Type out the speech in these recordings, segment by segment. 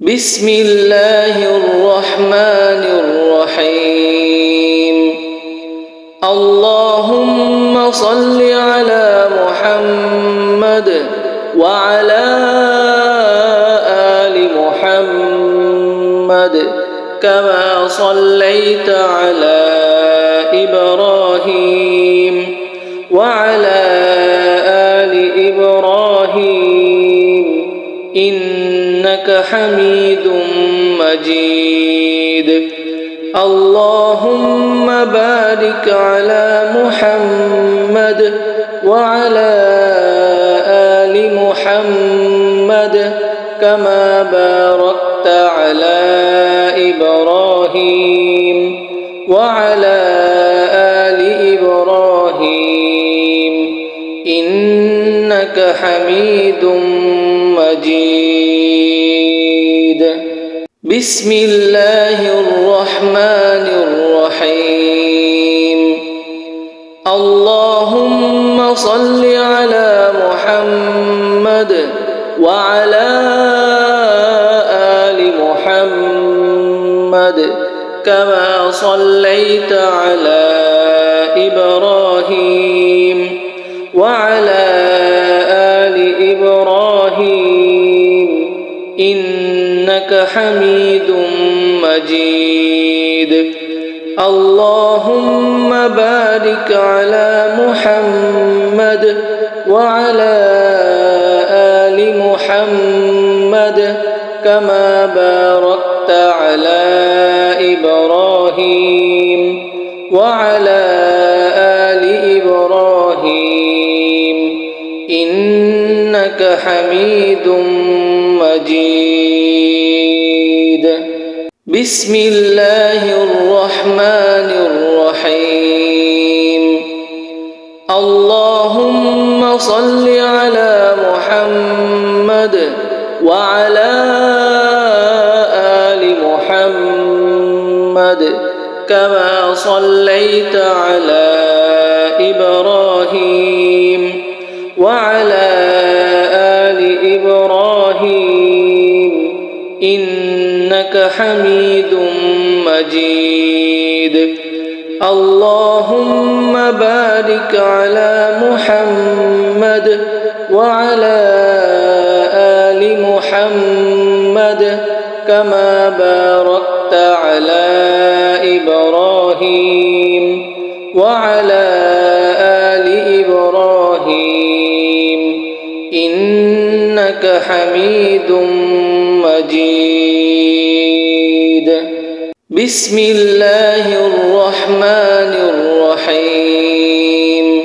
بسم الله الرحمن الرحيم اللهم صل على محمد وعلى آل محمد كما صليت على إبراهيم وعلى آل إبراهيم إنك حميد مجيد اللهم بارك على محمد وعلى آل محمد كما باركت على إبراهيم وعلى آل إبراهيم إنك حميد مجيد بسم الله الرحمن الرحيم اللهم صل على محمد وعلى آل محمد كما صليت على إبراهيم وعلى آل إبراهيم إنك حميد مجيد اللهم بارك على محمد وعلى آل محمد كما باركت على إبراهيم وعلى آل إبراهيم إنك حميد مجيد بسم الله الرحمن الرحيم اللهم صل على محمد وعلى آل محمد كما صليت على إبراهيم وعلى آل إبراهيم إنك حميد مجيد اللهم بارك على محمد وعلى آل محمد كما باركت على إبراهيم وعلى آل إبراهيم إنك حميد مجيد بسم الله الرحمن الرحيم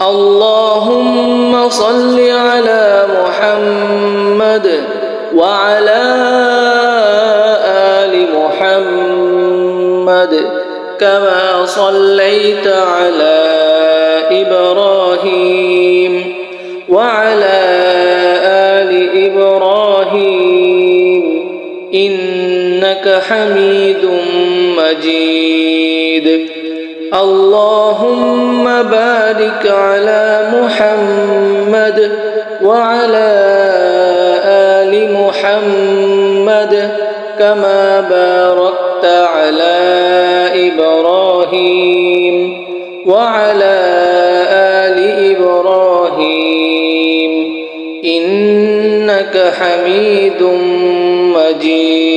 اللهم صل على محمد وعلى آل محمد كما صليت على إبراهيم وعلى آل إبراهيم إنك حميد مجيد اللهم بارك على محمد وعلى آل محمد كما باركت على إبراهيم وعلى آل إبراهيم إنك حميد مجيد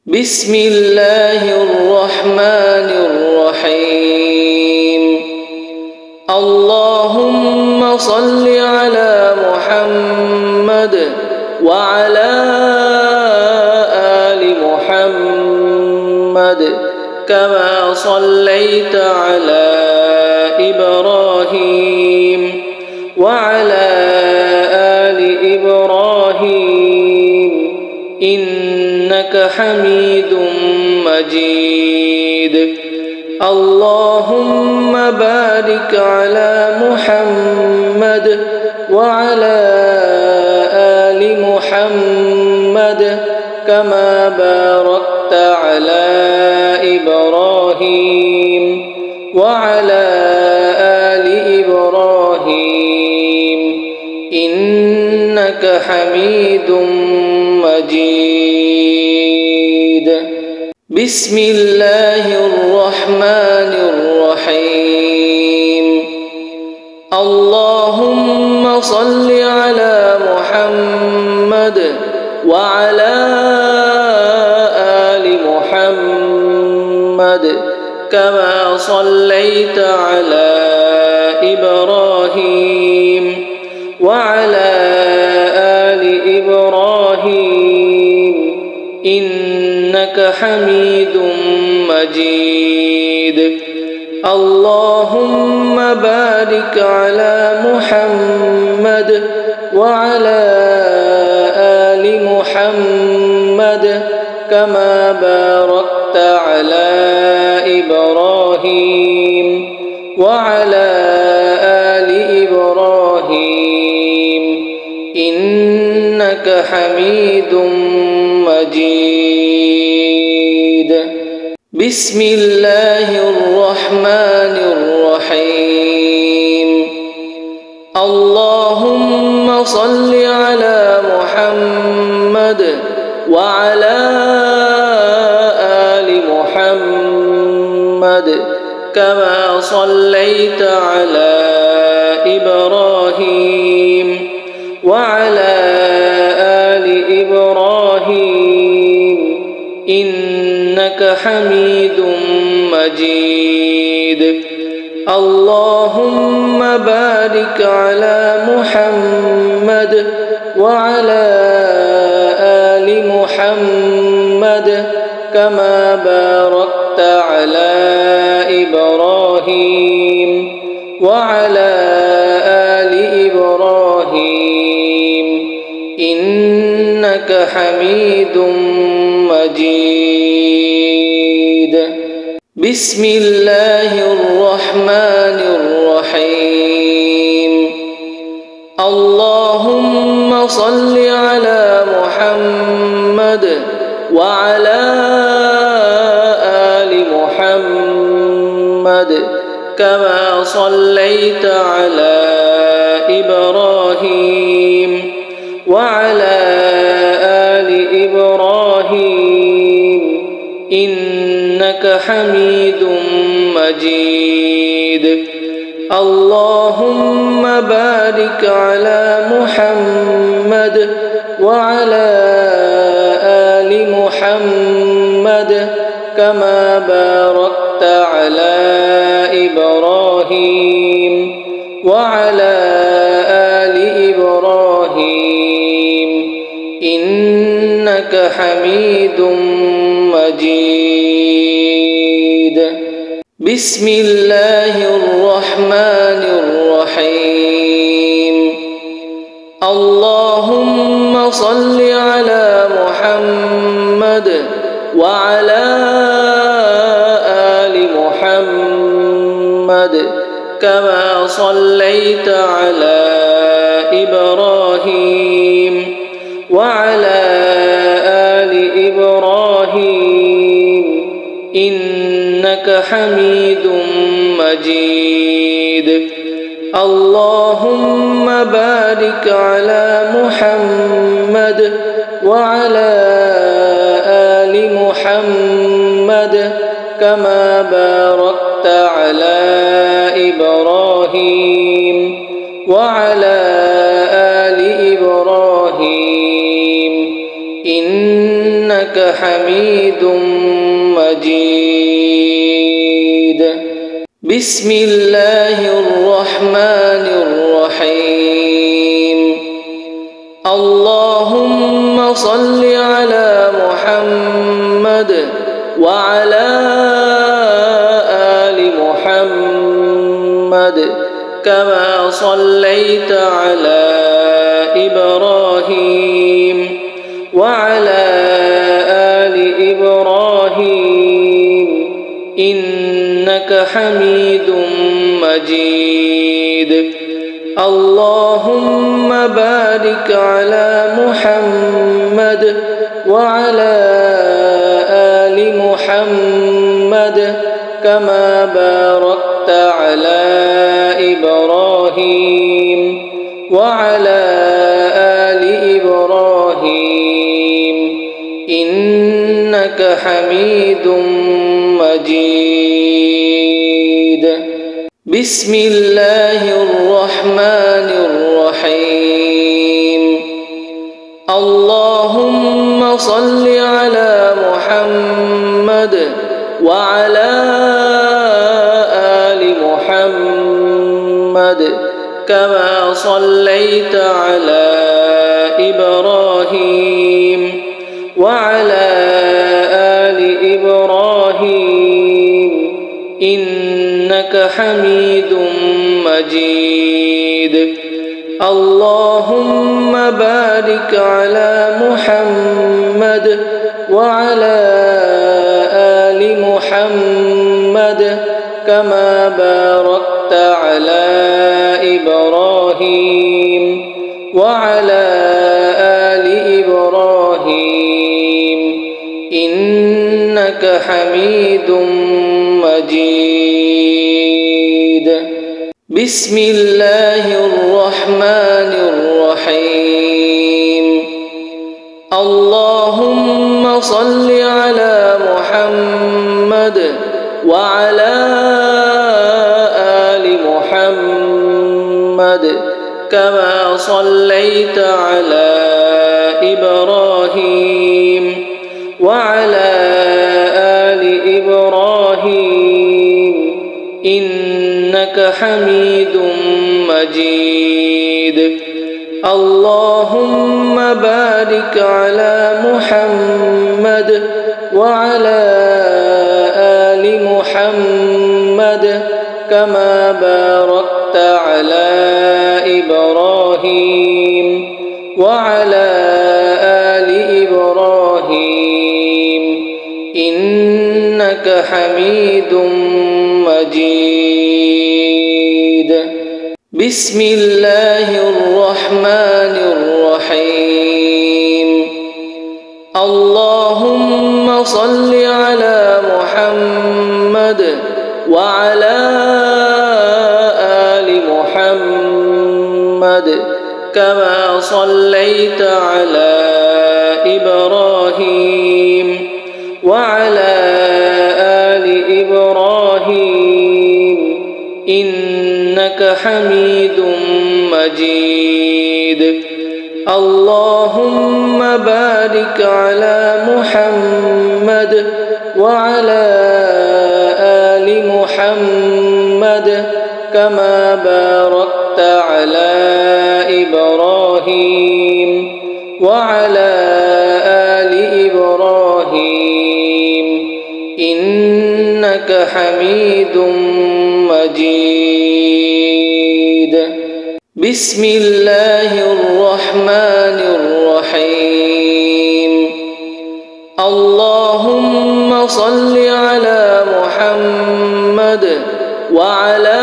بسم الله الرحمن الرحيم اللهم صل على محمد وعلى آل محمد كما صليت على إبراهيم وعلى آل إبراهيم إنك حميد مجيد اللهم بارك على محمد وعلى آل محمد كما باركت على إبراهيم وعلى آل إبراهيم إنك حميد مجيد. بسم الله الرحمن الرحيم. اللهم صل على محمد وعلى آل محمد كما صليت على إبراهيم وعلى آل إبراهيم إنك حميد مجيد. اللهم بارك على محمد وعلى آل محمد كما باركت على إبراهيم وعلى آل إبراهيم إنك حميد مجيد. بسم الله الرحمن الرحيم. اللهم صل على محمد وعلى آل محمد كما صليت على إبراهيم وعلى آل إبراهيم إنك حميد مجيد. اللهم بارك على محمد وعلى آل محمد كما باركت على إبراهيم وعلى آل إبراهيم إنك حميد مجيد. بسم الله الرحمن الرحيم. اللهم صل على محمد وعلى آل محمد كما صليت على إبراهيم وعلى آل إبراهيم إنك حميد مجيد. اللهم بارك على محمد وعلى آل محمد كما باركت على إبراهيم وعلى آل إبراهيم إنك حميد مجيد. بسم الله الرحمن الرحيم. اللهم صل على محمد وعلى آل محمد كما صليت على إبراهيم وعلى آل إبراهيم إنك حميد مجيد. اللهم بارك على محمد وعلى آل محمد كما باركت على إبراهيم وعلى آل إبراهيم إنك حميد مجيد. بسم الله الرحمن الرحيم. اللهم صل على محمد وعلى آل محمد كما صليت على إبراهيم وعلى آل إبراهيم إنك حميد مجيد. اللهم بارك على محمد وعلى آل محمد كما باركت على إبراهيم وعلى آل إبراهيم إبراهيم إنك حميد مجيد بسم الله الرحمن الرحيم اللهم صل على محمد وعلى آل محمد كما صليت على إبراهيم وعلى آل إبراهيم إنك حميد مجيد اللهم بارك على محمد وعلى آل محمد كما باركت على إبراهيم وعلى آل إبراهيم إنك حميد مجيد بسم الله الرحمن الرحيم اللهم صل على محمد وعلى آل محمد كما صليت على إبراهيم وعلى آل إبراهيم إنك حميد مجيد اللهم بارك على محمد وعلى آل محمد كما باركت على إبراهيم وعلى آل إبراهيم إنك حميد مجيد بسم الله الرحمن الرحيم اللهم صل على محمد وعلى آل محمد كما صليت على إبراهيم وعلى آل إبراهيم إنك حميد مجيد اللهم بارك على محمد وعلى آل محمد كما باركت على إبراهيم وعلى آل إبراهيم إنك حميد مجيد بسم الله الرحمن الرحيم اللهم صل على محمد وعلى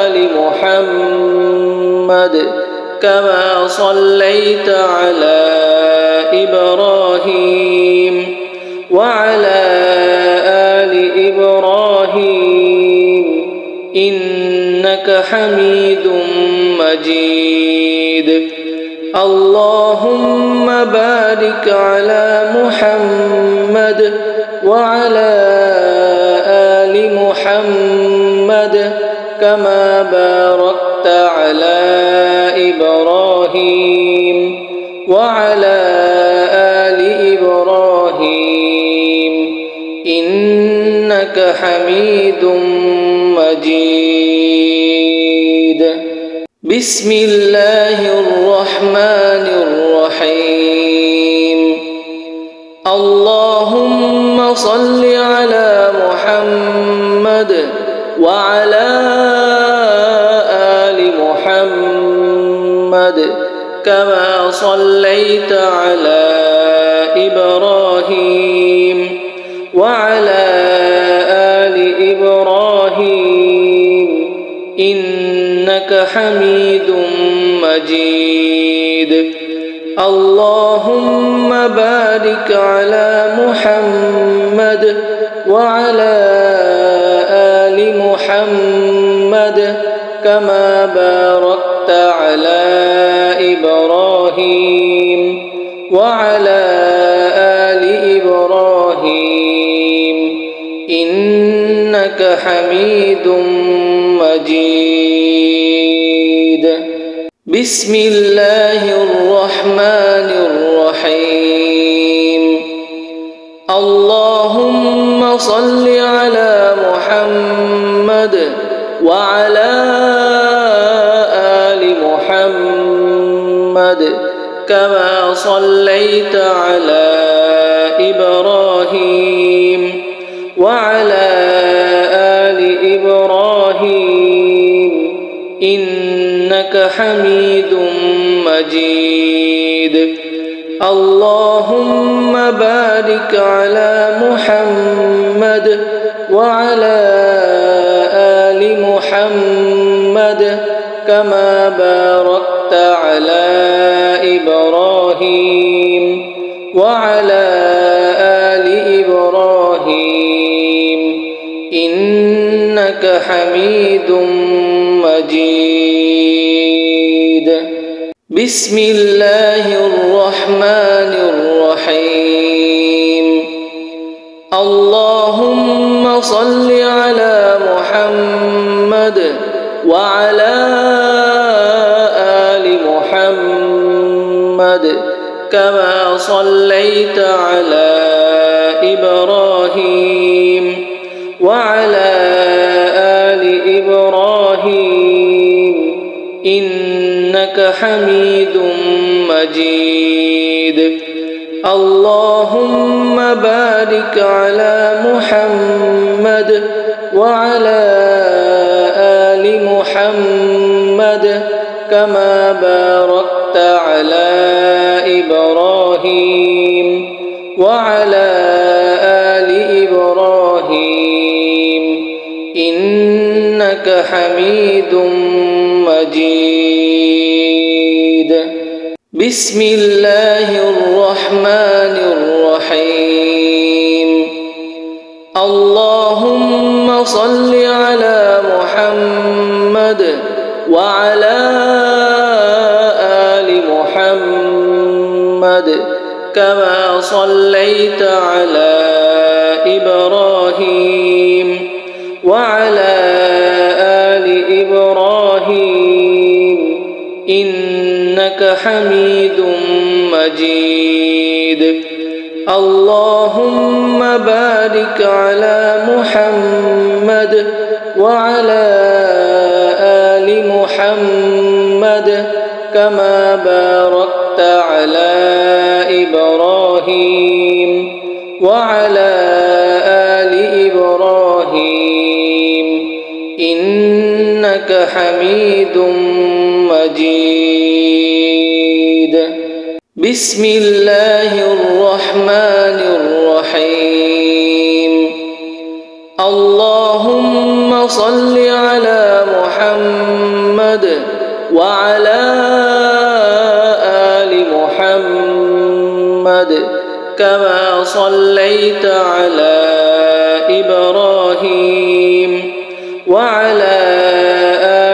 آل محمد كما صليت على إبراهيم وعلى آل إبراهيم إنك حميد مجيد اللهم بارك على محمد وعلى آل محمد كما باركت على إبراهيم وعلى آل إبراهيم إنك حميد مجيد بسم الله الرحمن الرحيم اللهم صل على محمد وعلى آل محمد كما صليت على إبراهيم وعلى آل إبراهيم إنك حميد مجيد اللهم بارك على محمد وعلى آل محمد كما باركت على إبراهيم إبراهيم وعلى آل إبراهيم إنك حميد مجيد. بسم الله الرحمن الرحيم. اللهم صل على محمد وعلى آل محمد كما صليت على إبراهيم وعلى آل إبراهيم إنك حميد مجيد. اللهم بارك على محمد وعلى آل محمد كما باركت على إبراهيم وعلى آل إبراهيم إنك حميد مجيد. بسم الله الرحمن الرحيم. اللهم صل على محمد وعلى آل محمد كما صليت على إبراهيم وعلى آل إبراهيم إنك حميد مجيد. اللهم بارك على محمد وعلى آل محمد كما باركت على إبراهيم وعلى آل إبراهيم إنك حميد مجيد. بسم الله الرحمن الرحيم. اللهم صل على محمد وعلى آل محمد كما صليت على إبراهيم وعلى آل إبراهيم إنك حميد مجيد. اللهم بارك على محمد وعلى آل محمد كما باركت على إبراهيم وعلى آل إبراهيم إنك حميد مجيد. بسم الله الرحمن الرحيم. اللهم صل على محمد وعلى آل محمد كما صليت على إبراهيم وعلى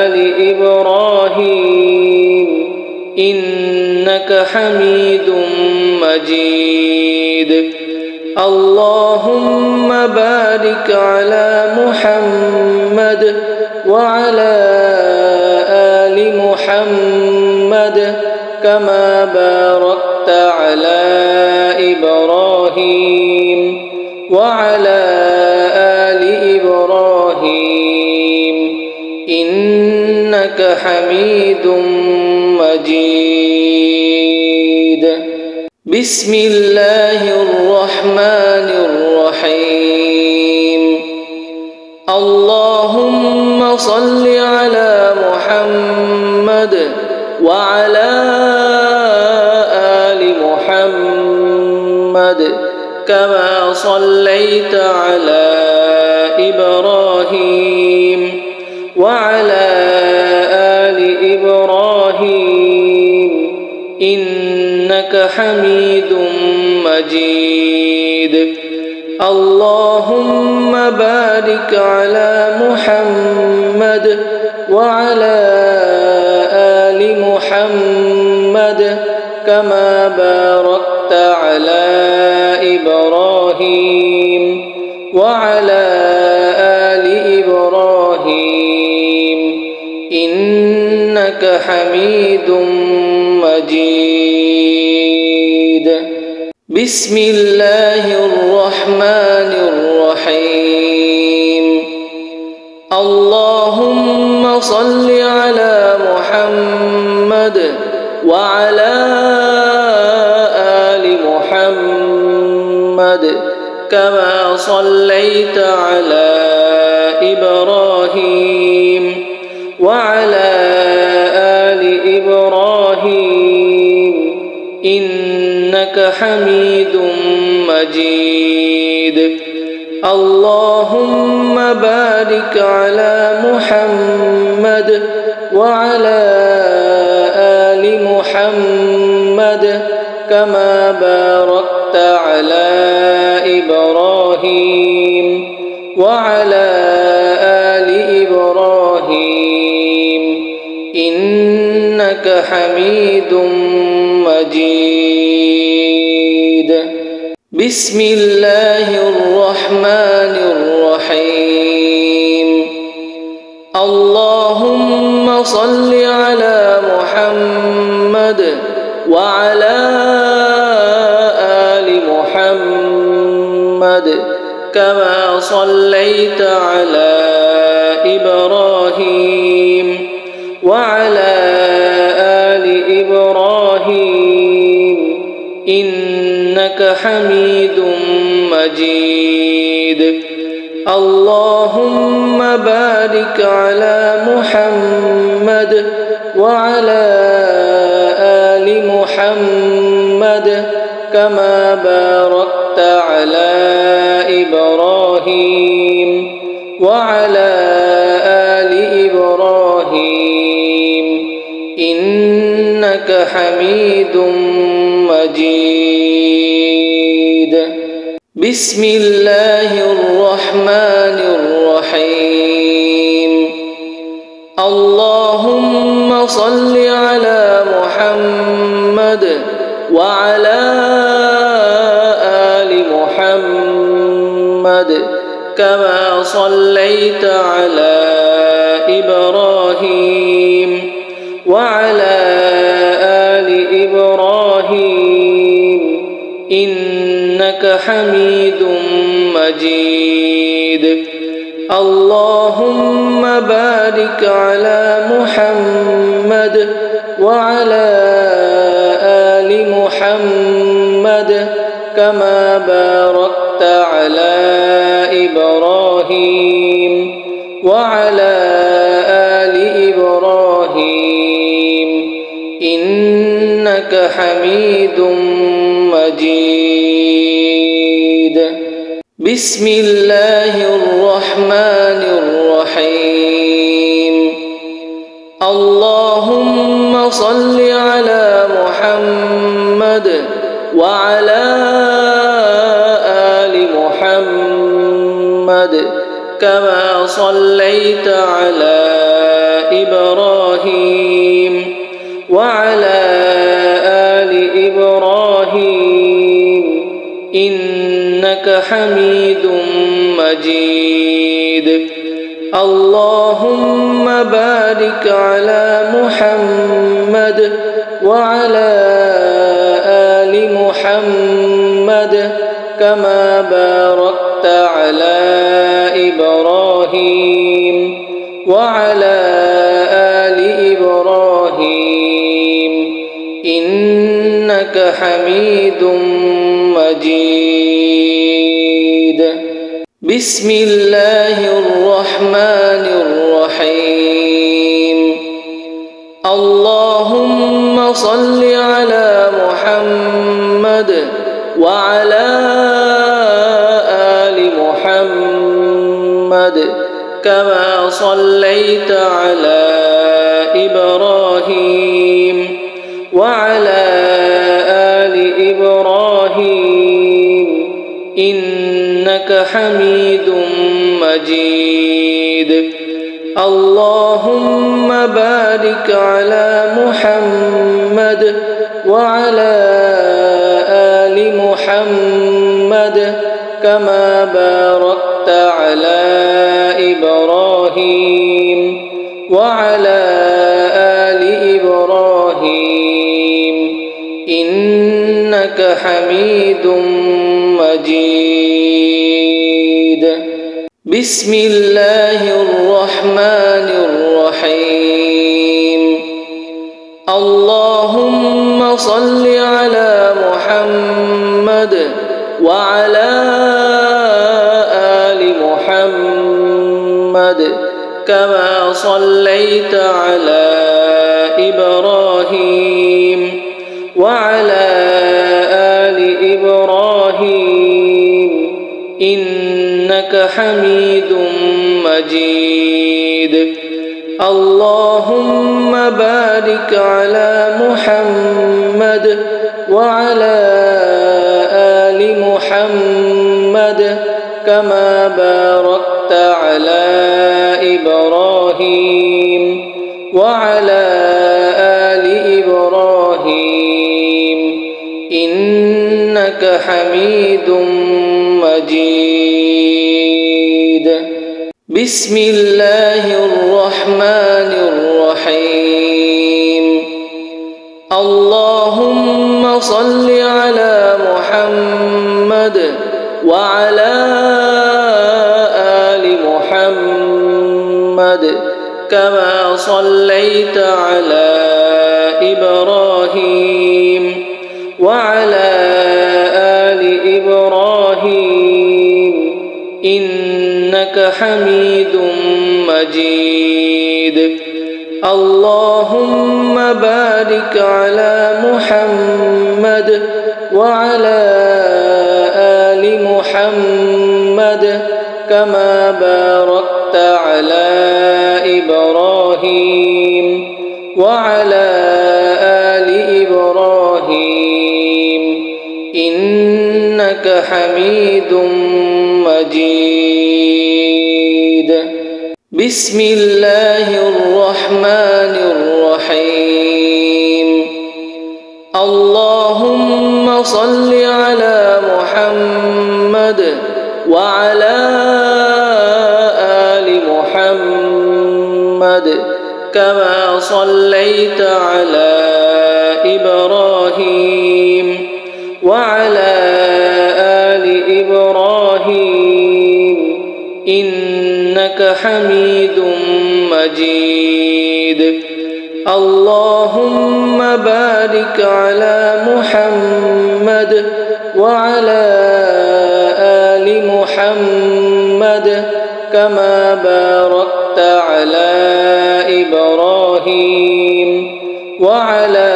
آل إبراهيم إنك حميد مجيد. اللهم بارك على محمد وعلى آل محمد كما باركت على إبراهيم وعلى آل إبراهيم إنك حميد مجيد. بسم الله الرحمن الرحيم. اللهم صل على محمد وعلى آل محمد كما صليت على إبراهيم وعلى آل إبراهيم إنك حميد مجيد. اللهم بارك على محمد وعلى آل محمد كما باركت على إبراهيم وعلى آل إبراهيم إنك حميد مجيد. بسم الله الرحمن الرحيم. اللهم صل على محمد وعلى آل محمد كما صليت على إبراهيم وعلى آل إبراهيم إنك حميد مجيد. اللهم بارك على محمد وعلى آل محمد كما باركت على إبراهيم وعلى آل إبراهيم إنك حميد مجيد. بسم الله الرحمن الرحيم. اللهم صل على محمد وعلى آل محمد كما صليت على إبراهيم وعلى آل إبراهيم إنك حميد مجيد. اللهم بارك على محمد وعلى آل محمد كما باركت على إبراهيم وعلى آل إبراهيم إنك حميد مجيد. بسم الله الرحمن الرحيم. اللهم صل على محمد وعلى آل محمد كما صليت على إبراهيم وعلى آل إبراهيم إنك حميد مجيد. اللهم بارك على محمد وعلى آل محمد كما باركت على إبراهيم وعلى آل إبراهيم إنك حميد مجيد. بسم الله الرحمن الرحيم. اللهم صل على محمد وعلى آل محمد كما صليت على إبراهيم وعلى آل إبراهيم إنك حميد مجيد. اللهم بارك على محمد وعلى آل محمد كما باركت على إبراهيم وعلى آل إبراهيم إنك حميد مجيد. بسم الله الرحمن الرحيم. اللهم صل على محمد وعلى آل محمد كما صليت على إبراهيم وعلى آل إبراهيم إنك حميد مجيد. اللهم بارك على محمد وعلى محمد كما باركت على إبراهيم وعلى آل إبراهيم إنك حميد مجيد بسم الله الرحمن الرحيم اللهم صل على محمد وعلى آل محمد كما صليت على إبراهيم وعلى آل إبراهيم إنك حميد مجيد اللهم بارك على محمد وعلى آل محمد كما باركت على إبراهيم وعلى آل إبراهيم إنك حميد مجيد بسم الله الرحمن الرحيم اللهم صل على محمد وعلى آل محمد كما صليت على إبراهيم وعلى آل إبراهيم إنك حميد مجيد اللهم بارك على محمد وعلى آل محمد كما باركت على إبراهيم وعلى آل إبراهيم إنك حميد مجيد بسم الله الرحمن الرحيم اللهم صل على محمد وعلى آل محمد كما صليت على إبراهيم وعلى آل إبراهيم إنك حميد مجيد اللهم بارك على محمد وعلى آل محمد كما باركت على إبراهيم وعلى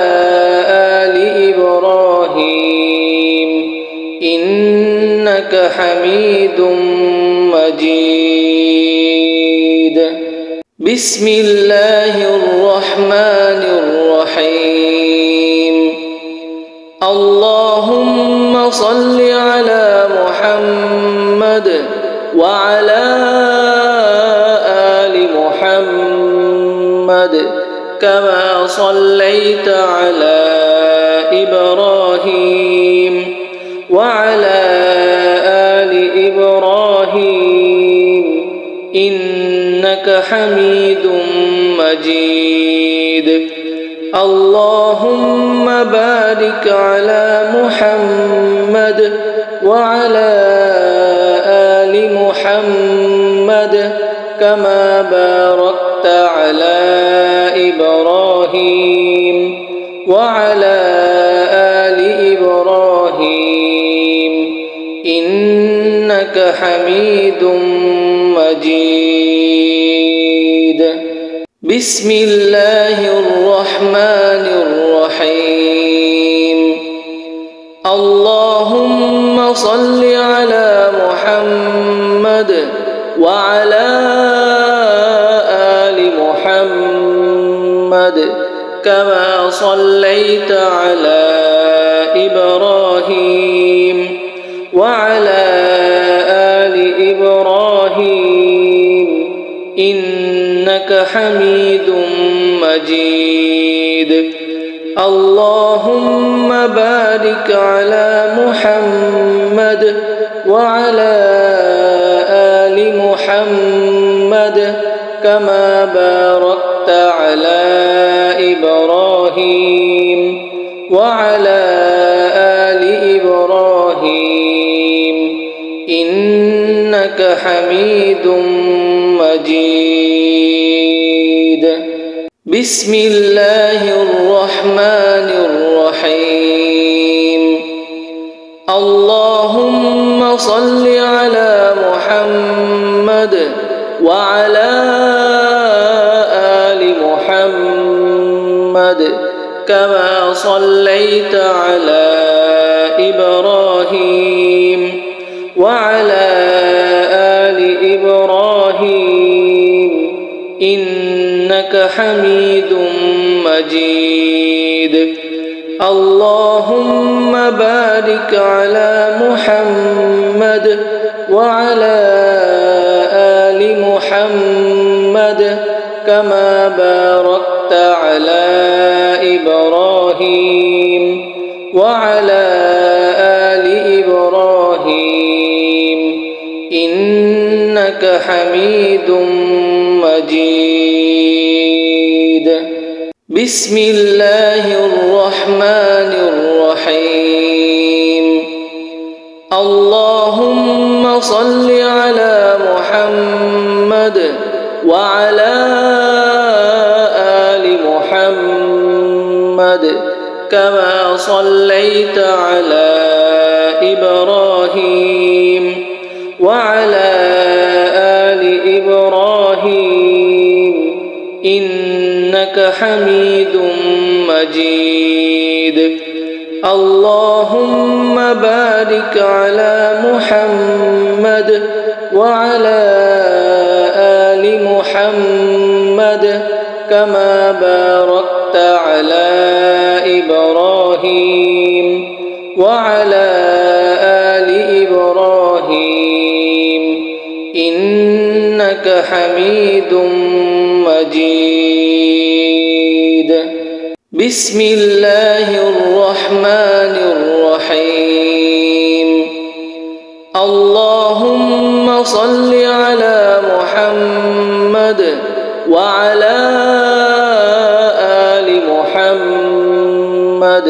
آل إبراهيم إنك حميد مجيد بسم الله الرحمن الرحيم اللهم صل على محمد وعلى آل محمد كما صليت على إبراهيم وعلى آل إبراهيم إنك حميد مجيد اللهم بارك على محمد وعلى آل محمد كما باركت على إبراهيم وعلى آل إبراهيم إنك حميد مجيد بسم الله الرحمن الرحيم اللهم صل على محمد وعلى آل محمد كما صليت على إبراهيم وعلى آل إبراهيم إنك حميد مجيد اللهم بارك على محمد وعلى آل محمد كما باركت على إبراهيم وعلى آل إبراهيم إنك حميد مجيد. بسم الله الرحمن الرحيم. اللهم صل على محمد وعلى آل محمد كما صليت على إبراهيم وعلى آل إبراهيم إنك حميد مجيد. اللهم بارك على محمد وعلى آل محمد كما باركت على إبراهيم وعلى آل إبراهيم إنك حميد مجيد. بسم الله الرحمن الرحيم. اللهم صل على محمد وعلى آل محمد كما صليت على إبراهيم وعلى آل إبراهيم إنك حميد مجيد. اللهم بارك على محمد وعلى آل محمد كما باركت على إبراهيم وعلى آل إبراهيم إنك حميد مجيد. بسم الله الرحمن الرحيم. اللهم صل على محمد وعلى آل محمد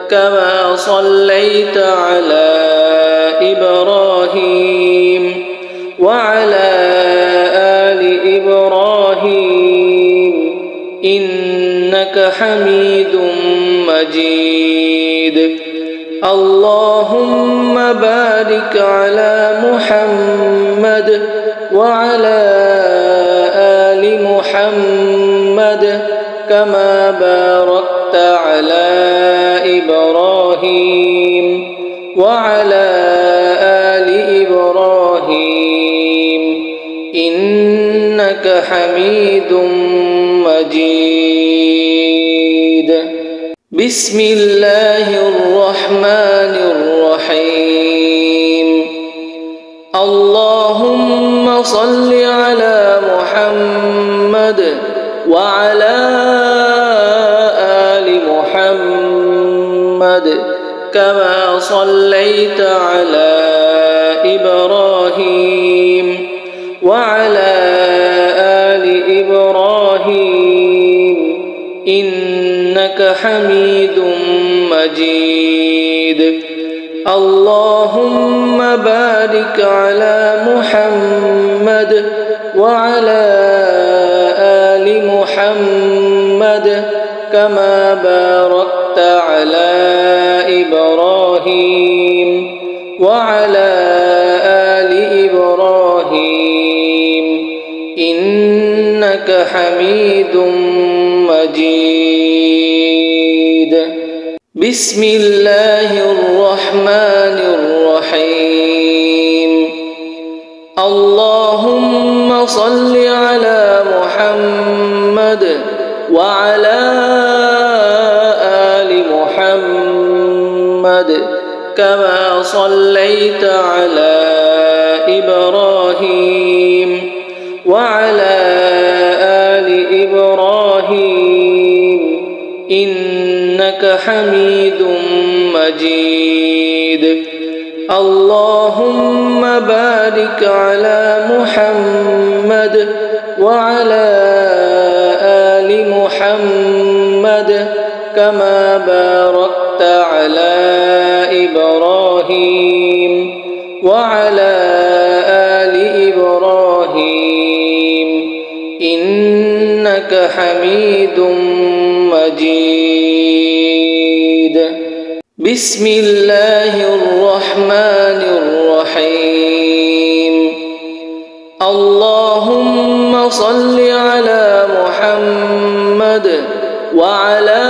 كما صليت على إبراهيم وعلى آل إبراهيم إنك حميد مجيد. اللهم بارك على محمد وعلى آل محمد كما باركت على إبراهيم وعلى آل إبراهيم إنك حميد مجيد. بسم الله الرحمن الرحيم. اللهم صل على محمد وعلى آل محمد كما صليت على إبراهيم وعلى آل إبراهيم إنك حميد مجيد. اللهم بارك على محمد وعلى آل محمد كما باركت على إبراهيم وعلى آل إبراهيم إنك حميد مجيد. بسم الله الرحمن الرحيم. اللهم صل على محمد وعلى آل محمد كما صليت على إبراهيم وعلى آل إبراهيم إنك حميد مجيد اللهم بارك على محمد وعلى آل محمد كما باركت على إبراهيم وعلى آل إبراهيم إنك حميد مجيد بسم الله الرحمن الرحيم اللهم صل على محمد وعلى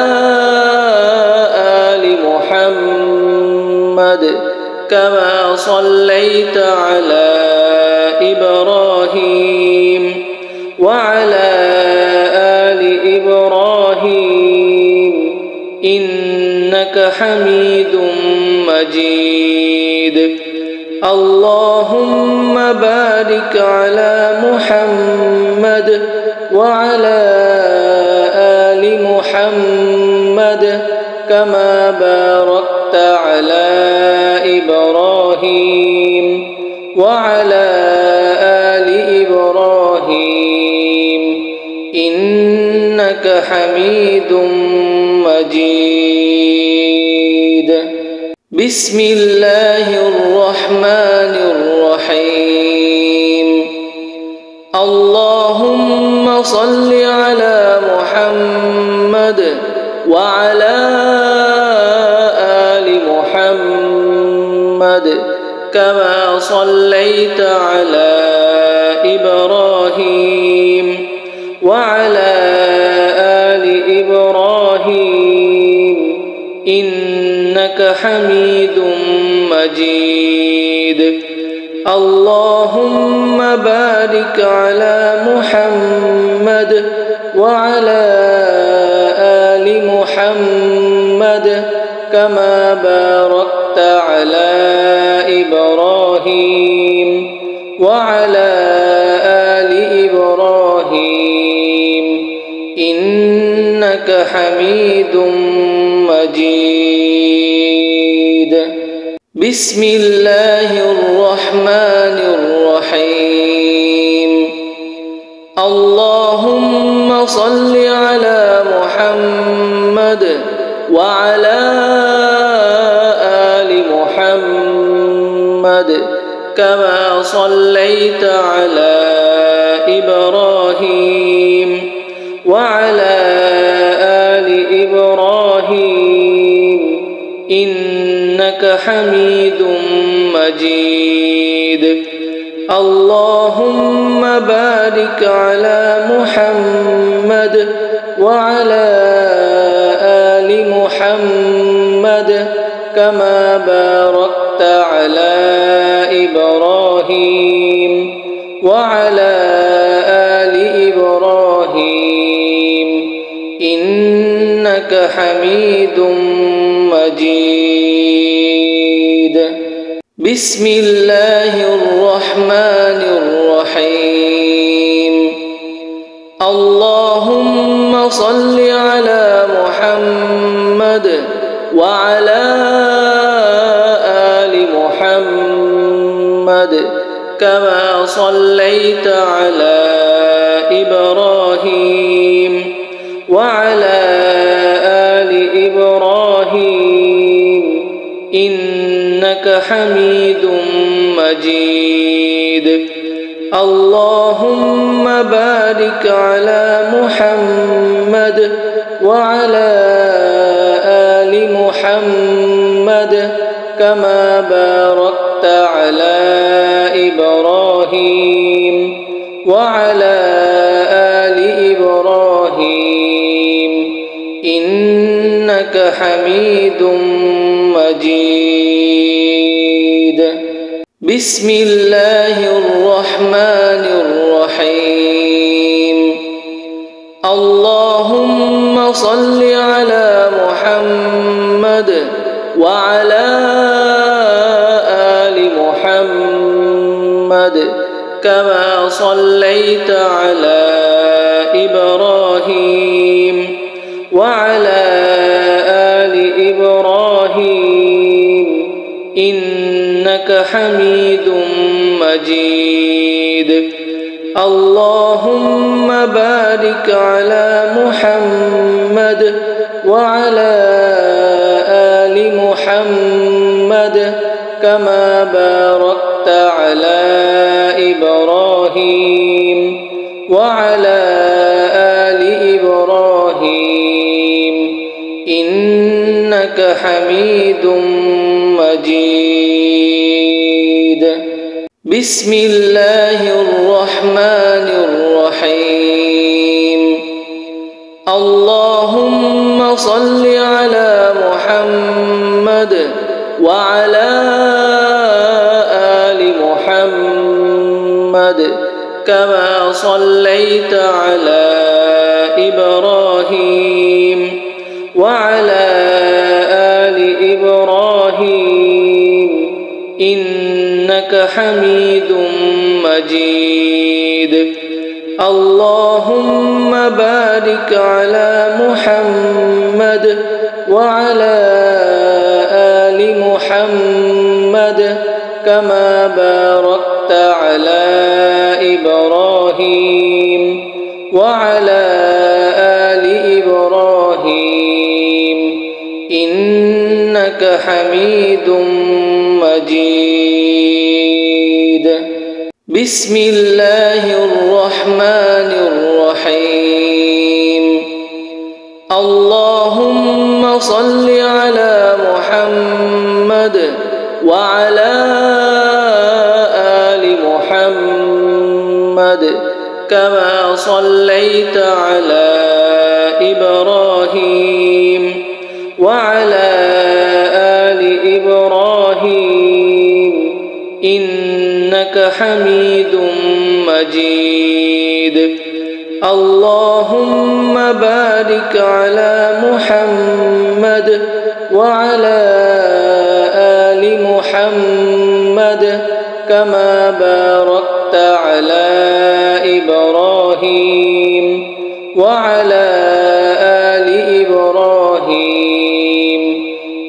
آل محمد كما صليت على إبراهيم وعلى آل إبراهيم إنك حميد مجيد اللهم بارك على محمد وعلى آل محمد كما باركت على إبراهيم وعلى آل إبراهيم إنك حميد مجيد بسم الله الرحمن الرحيم اللهم صل على محمد وعلى آل محمد كما صليت على إبراهيم وعلى آل إبراهيم إنك حميد مجيد اللهم بارك على محمد وعلى آل محمد كما باركت على إبراهيم وعلى آل إبراهيم إنك حميد مجيد بسم الله الرحمن الرحيم اللهم صل على محمد وعلى آل محمد كما صليت على إبراهيم وعلى آل إبراهيم إنك حميد مجيد اللهم بارك على محمد وعلى آل محمد كما باركت على إبراهيم وعلى آل إبراهيم إنك حميد مجيد بسم الله الرحمن الرحيم اللهم صل على محمد وعلى آل محمد كما صليت على إبراهيم وعلى آل إبراهيم إنك حميد مجيد اللهم بارك على محمد وعلى آل محمد كما باركت على إبراهيم وعلى آل إبراهيم إنك حميد مجيد بسم الله الرحمن الرحيم اللهم صل على محمد وعلى آل محمد كما صليت على إبراهيم وعلى آل إبراهيم إنك حميد مجيد اللهم بارك على محمد وعلى آل محمد كما باركت على إبراهيم وعلى آل إبراهيم إنك حميد مجيد بسم الله الرحمن الرحيم اللهم صل على محمد وعلى آل محمد كما صليت على إبراهيم وعلى آل إبراهيم إنك حميد مجيد اللهم بارك على محمد وعلى آل محمد كما باركت على إبراهيم وعلى آل إبراهيم إنك حميد مجيد بسم الله الرحمن الرحيم اللهم صل على محمد وعلى آل محمد كما صليت على إبراهيم وعلى آل إبراهيم إنك حميد مجيد اللهم بارك على محمد وعلى آل محمد كما باركت على إبراهيم وعلى آل إبراهيم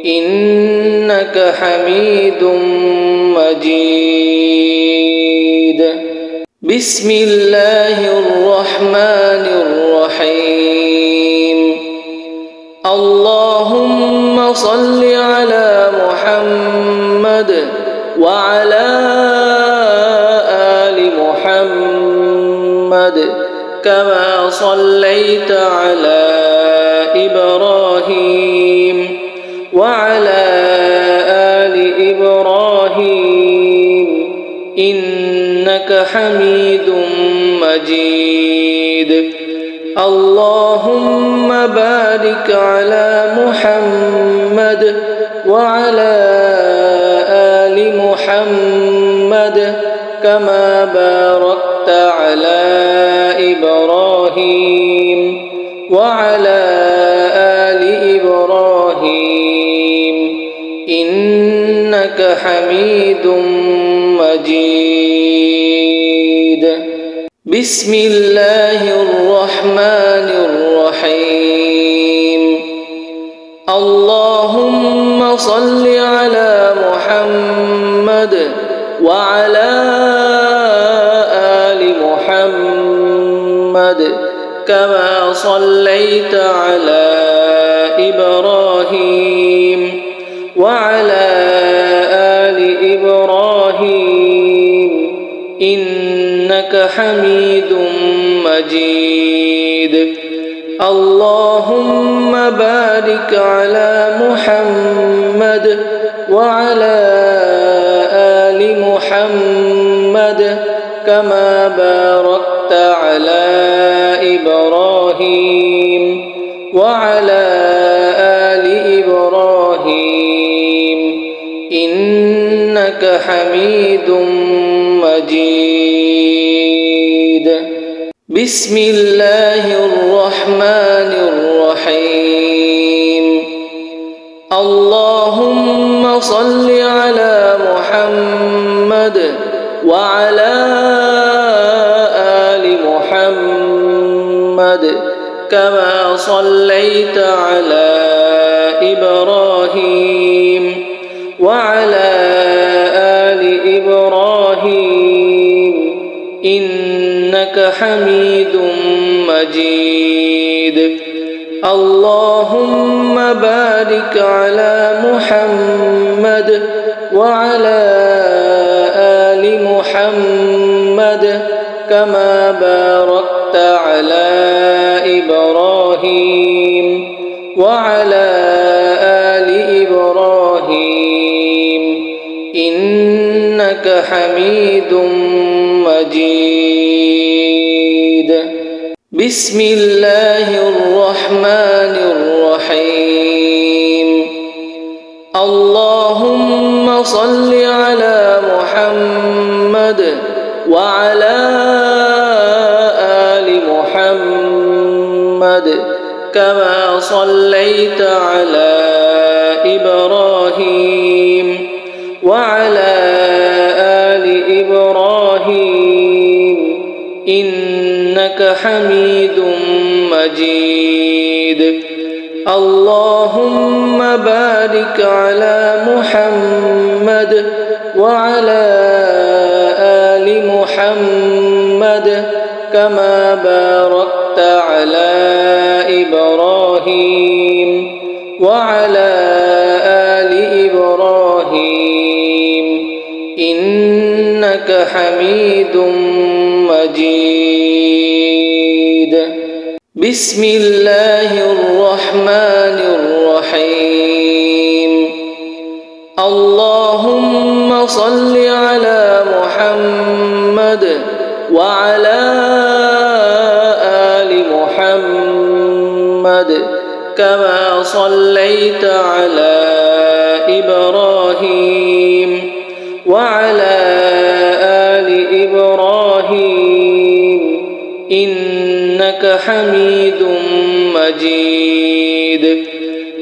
إنك حميد مجيد بسم الله الرحمن الرحيم اللهم صل على محمد وعلى آل محمد كما صليت على إبراهيم وعلى آل إبراهيم إنك حميد مجيد اللهم بارك على محمد وعلى آل محمد كما باركت على إبراهيم وعلى آل إبراهيم إنك حميد مجيد بسم الله الرحمن الرحيم اللهم صل على محمد وعلى آل محمد كما صليت على إبراهيم وعلى آل إبراهيم إنك حميد مجيد اللهم بارك على محمد وعلى آل محمد كما باركت على إبراهيم وعلى آل إبراهيم إنك حميد مجيد بسم الله الرحمن الرحيم اللهم صل على محمد وعلى آل محمد كما صليت على إبراهيم وعلى آل إبراهيم إنك حميد مجيد اللهم بارك على محمد وعلى آل محمد كما باركت على إبراهيم وعلى آل إبراهيم إنك حميد مجيد بسم الله الرحمن الرحيم اللهم صل على محمد وعلى آل محمد كما صليت على إبراهيم وعلى آل إبراهيم إنك حميد مجيد اللهم بارك على محمد وعلى آل محمد كما باركت على إبراهيم وعلى آل إبراهيم إنك حميد مجيد بسم الله الرحمن الرحيم اللهم صل على محمد وعلى آل محمد كما صليت على إبراهيم وعلى آل إبراهيم إنك حميد مجيد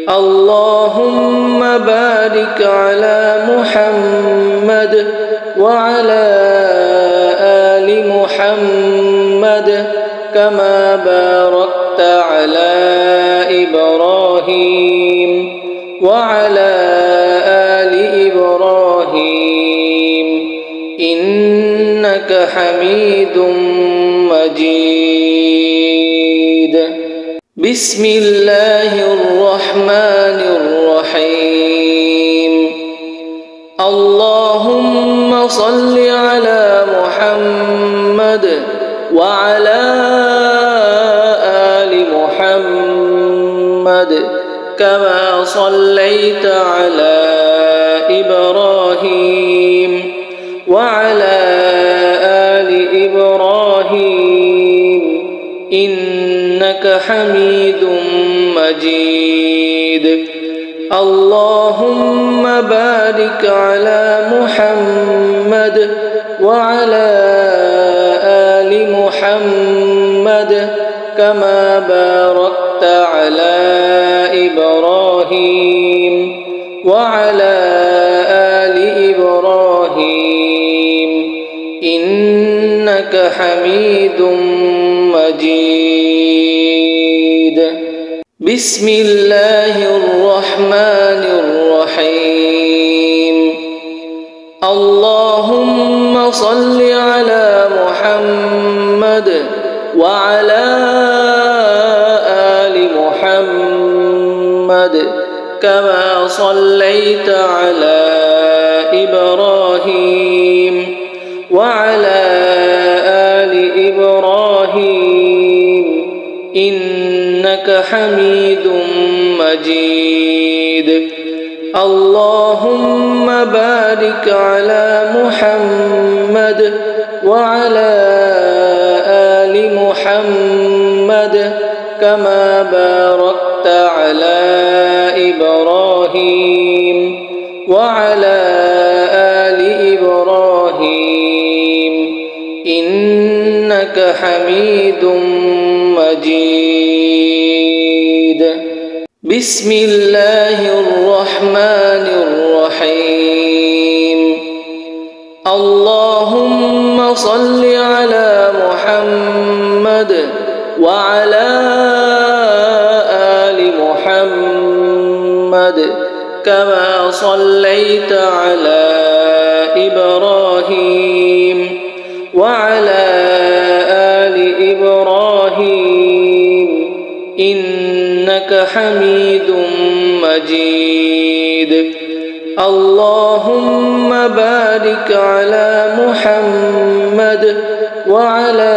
اللهم بارك على محمد وعلى آل محمد كما باركت على إبراهيم وعلى آل إبراهيم إنك حميد مجيد بسم الله الرحمن الرحيم اللهم صل على محمد وعلى آل محمد كما صليت على إبراهيم وعلى آل إبراهيم إنك حميد مجيد اللهم بارك على محمد وعلى آل محمد كما باركت على إبراهيم وعلى آل إبراهيم إنك حميد مجيد بسم الله الرحمن الرحيم اللهم صل على محمد وعلى آل محمد كما صليت على إبراهيم وعلى آل إبراهيم إنك حميد مجيد اللهم بارك على محمد وعلى آل محمد كما باركت على إبراهيم وعلى آل إبراهيم إنك حميد مجيد بسم الله الرحمن الرحيم اللهم صل على محمد وعلى آل محمد كما صليت على إبراهيم وعلى آل إبراهيم إنك حميد مجيد اللهم بارك على محمد وعلى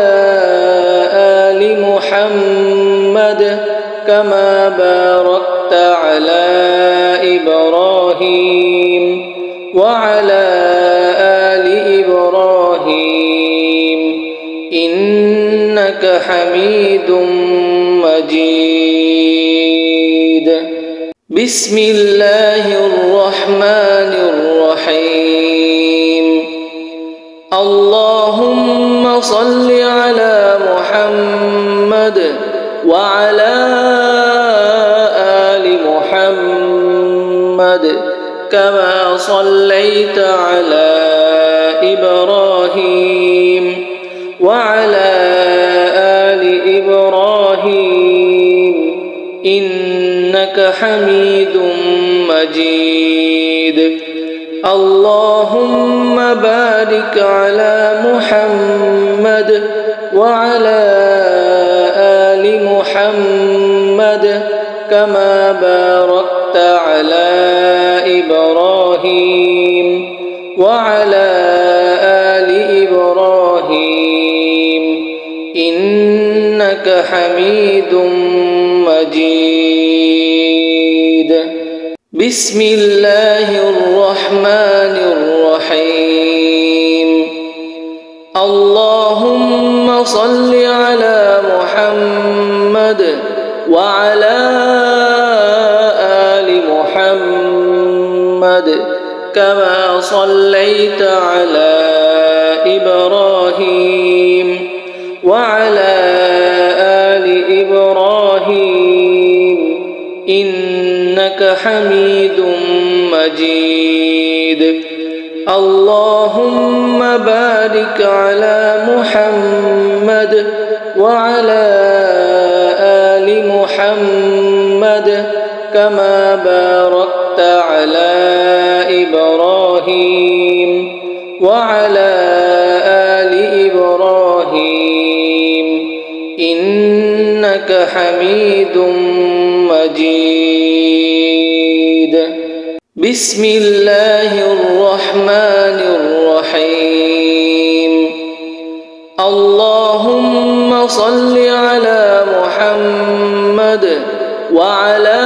آل محمد كما باركت على إبراهيم وعلى آل إبراهيم إنك حميد مجيد بسم الله الرحمن الرحيم اللهم صل على محمد وعلى آل محمد كما صليت على إبراهيم وعلى آل إبراهيم إنك حميد مجيد اللهم بارك على محمد وعلى آل محمد كما باركت على إبراهيم وعلى آل إبراهيم إنك حميد مجيد بسم الله الرحمن الرحيم اللهم صل على محمد وعلى آل محمد كما صليت على إبراهيم وعلى آل إبراهيم إنك حميد مجيد اللهم بارك على محمد وعلى آل محمد كما باركت على إبراهيم وعلى آل إبراهيم إنك حميد مجيد بسم الله الرحمن الرحيم اللهم صل على محمد وعلى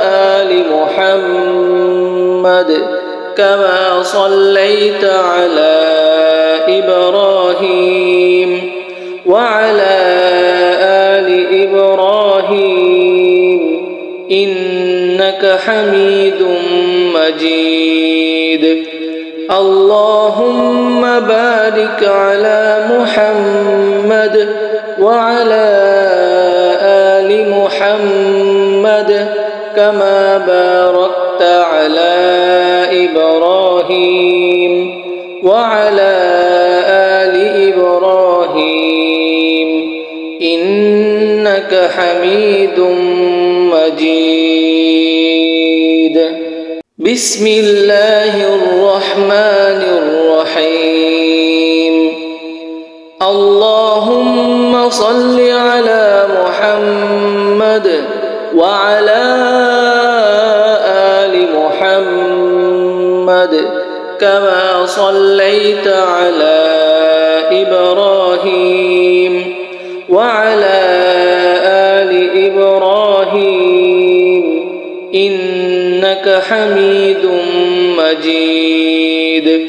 آل محمد كما صليت على إبراهيم وعلى آل إبراهيم إنك حميد مجيد اللهم بارك على محمد وعلى آل محمد كما باركت على إبراهيم وعلى آل إبراهيم إنك حميد مجيد بسم الله الرحمن الرحيم اللهم صل على محمد وعلى آل محمد كما صليت على إبراهيم وعلى آل إبراهيم إنك حميد مجيد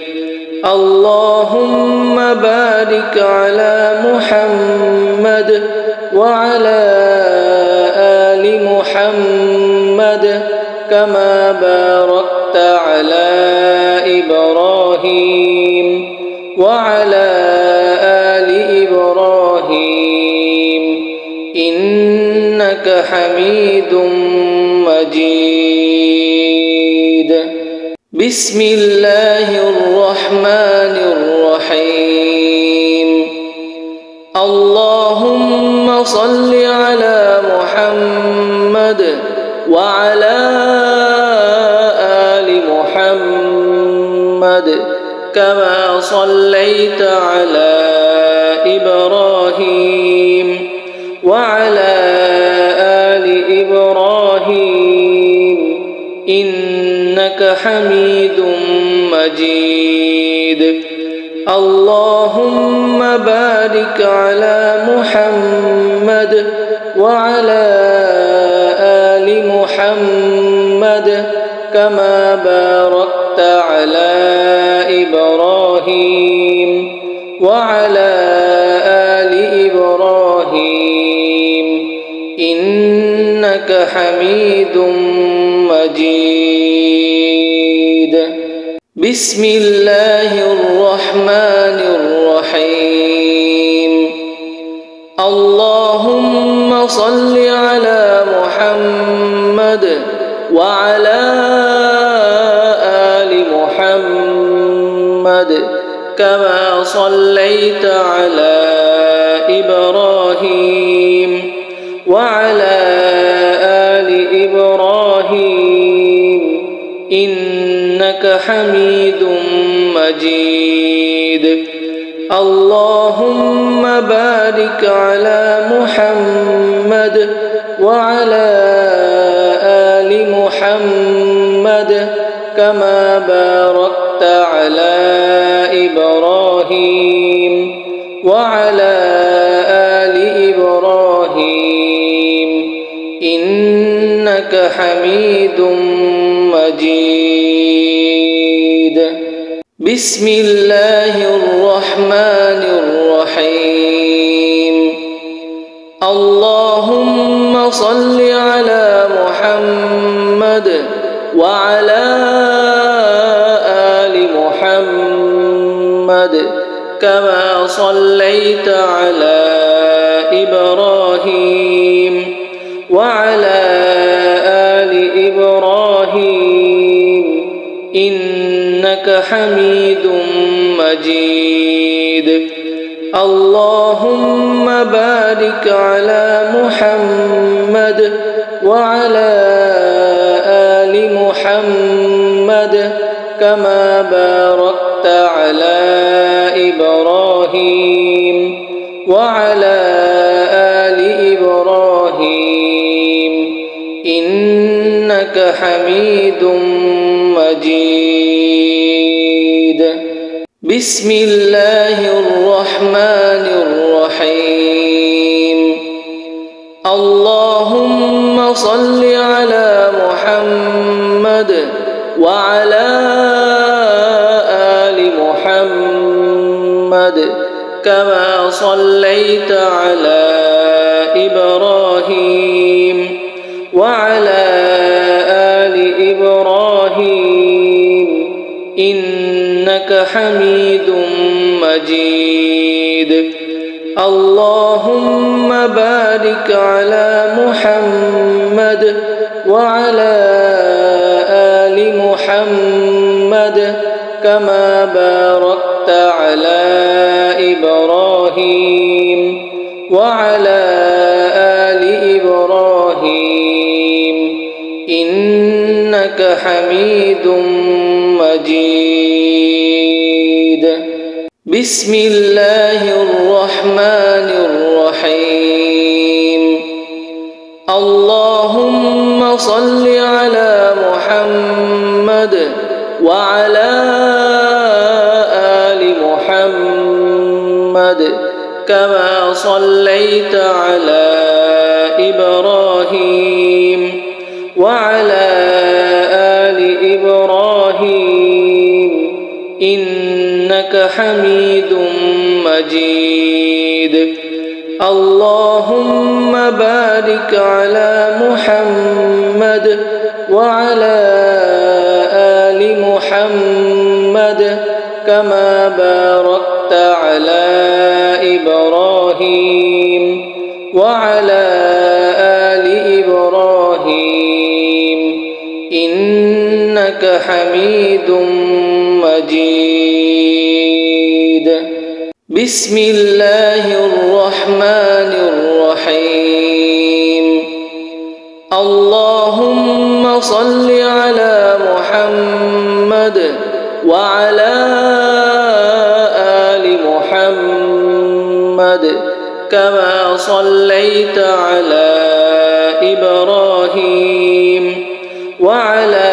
اللهم بارك على محمد وعلى آل محمد كما باركت على إبراهيم وعلى آل إبراهيم إنك حميد مجيد بسم الله الرحمن الرحيم اللهم صل على محمد وعلى كما صليت على إبراهيم وعلى آل إبراهيم إنك حميد مجيد اللهم بارك على محمد وعلى آل محمد كما باركت على إبراهيم وعلى آل إبراهيم إنك حميد مجيد بسم الله الرحمن الرحيم اللهم صل على محمد وعلى آل محمد كما صليت على إبراهيم وعلى آل إبراهيم إنك حميد مجيد اللهم بارك على محمد وعلى آل محمد كما باركت على إبراهيم وعلى آل إبراهيم إنك حميد مجيد بسم الله الرحمن الرحيم اللهم صل على محمد وعلى آل محمد كما صليت على إبراهيم وعلى آل إبراهيم إنك حميد مجيد اللهم بارك على محمد وعلى آل محمد كما باركت على إبراهيم وعلى آل إبراهيم إنك حميد مجيد بسم الله الرحمن الرحيم اللهم صل على محمد وعلى آل محمد كما صليت على إبراهيم وعلى آل إبراهيم إنك حميد مجيد اللهم بارك على محمد وعلى آل محمد كما باركت على إبراهيم وعلى آل إبراهيم إنك حميد مجيد بسم الله الرحمن الرحيم اللهم صل على محمد وعلى آل محمد كما صليت على إبراهيم وعلى آل إبراهيم إنك حميد مجيد اللهم بارك على محمد وعلى آل محمد كما باركت على إبراهيم وعلى آل إبراهيم إنك حميد مجيد بسم الله الرحمن الرحيم اللهم صل على محمد وعلى آل محمد كما صليت على إبراهيم وعلى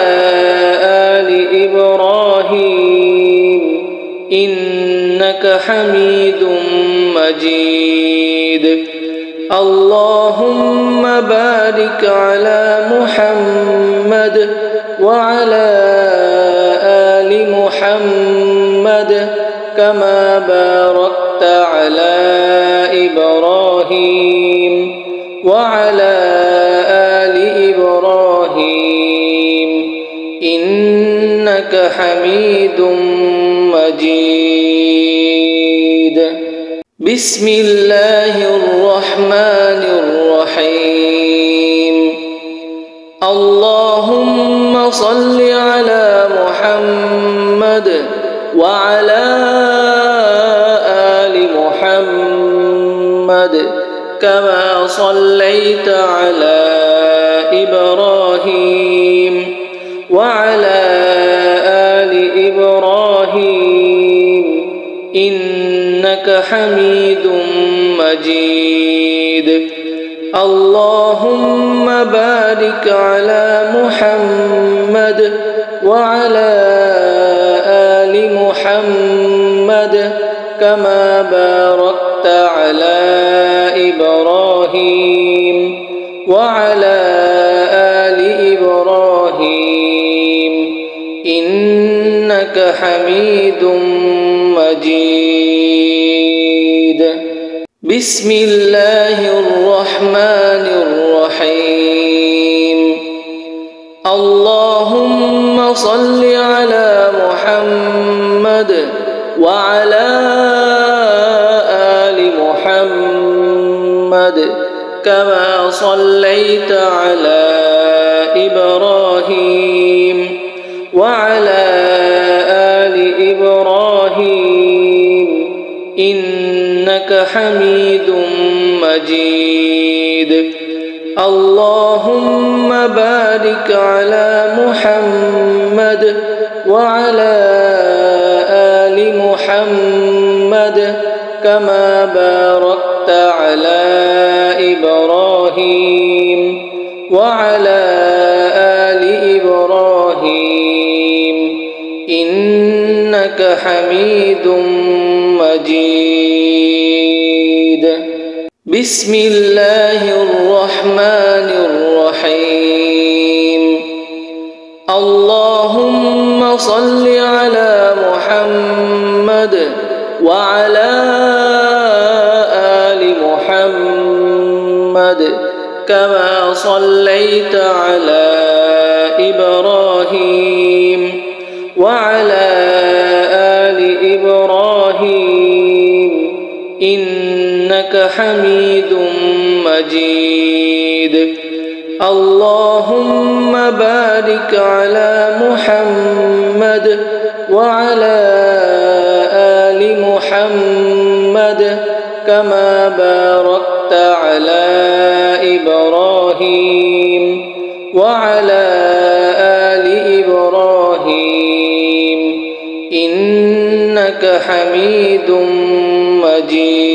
آل إبراهيم إنك حميد مجيد اللهم بارك على محمد وعلى آل محمد كما باركت على إبراهيم وعلى آل إبراهيم إنك حميد مجيد بسم الله الرحمن الرحيم اللهم صل على محمد وعلى آل محمد كما صليت على إبراهيم وعلى آل إبراهيم إنك حميد مجيد اللهم بارك على محمد وعلى آل محمد كما باركت على إبراهيم وعلى آل إبراهيم إنك حميد مجيد بسم الله الرحمن الرحيم اللهم صل على محمد وعلى آل محمد كما صليت على إبراهيم وعلى آل إبراهيم إنك حميد مجيد اللهم بارك على محمد وعلى آل محمد كما باركت على إبراهيم وعلى آل إبراهيم إنك حميد مجيد بسم الله الرحمن الرحيم اللهم صل على محمد وعلى آل محمد كما صليت على إبراهيم وعلى آل إبراهيم إنك حميد مجيد اللهم بارك على محمد وعلى آل محمد كما باركت على إبراهيم وعلى آل إبراهيم إنك حميد مجيد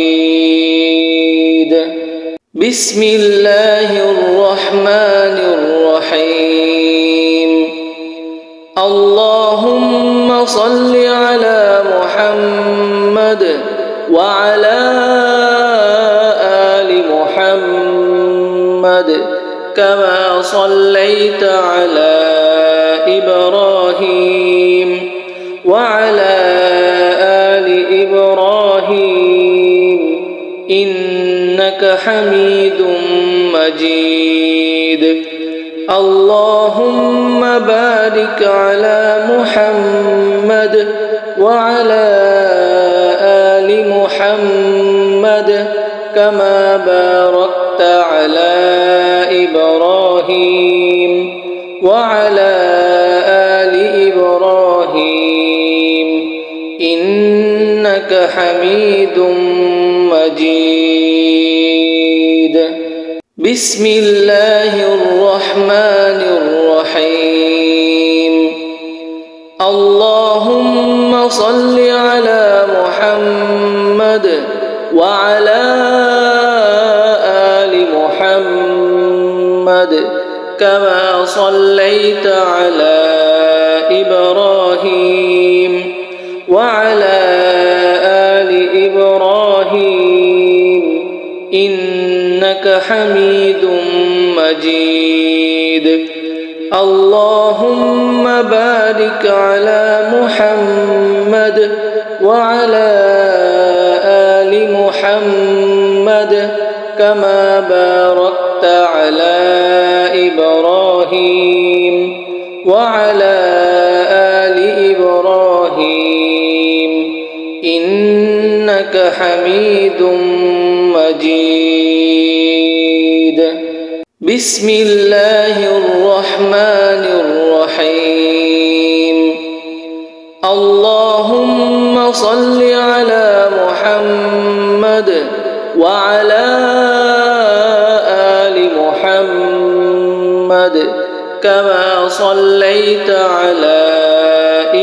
بسم الله الرحمن الرحيم اللهم صل على محمد وعلى آل محمد كما صليت على إبراهيم وعلى آل إبراهيم إنك حميد مجيد اللهم بارك على محمد وعلى آل محمد كما باركت على إبراهيم وعلى آل إبراهيم إنك حميد مجيد بسم الله الرحمن الرحيم اللهم صل على محمد وعلى آل محمد كما صليت على إبراهيم وعلى آل إبراهيم إنك حميد مجيد اللهم بارك على محمد وعلى آل محمد كما باركت على إبراهيم وعلى آل إبراهيم إنك حميد مجيد بسم الله الرحمن الرحيم اللهم صل على محمد وعلى آل محمد كما صليت على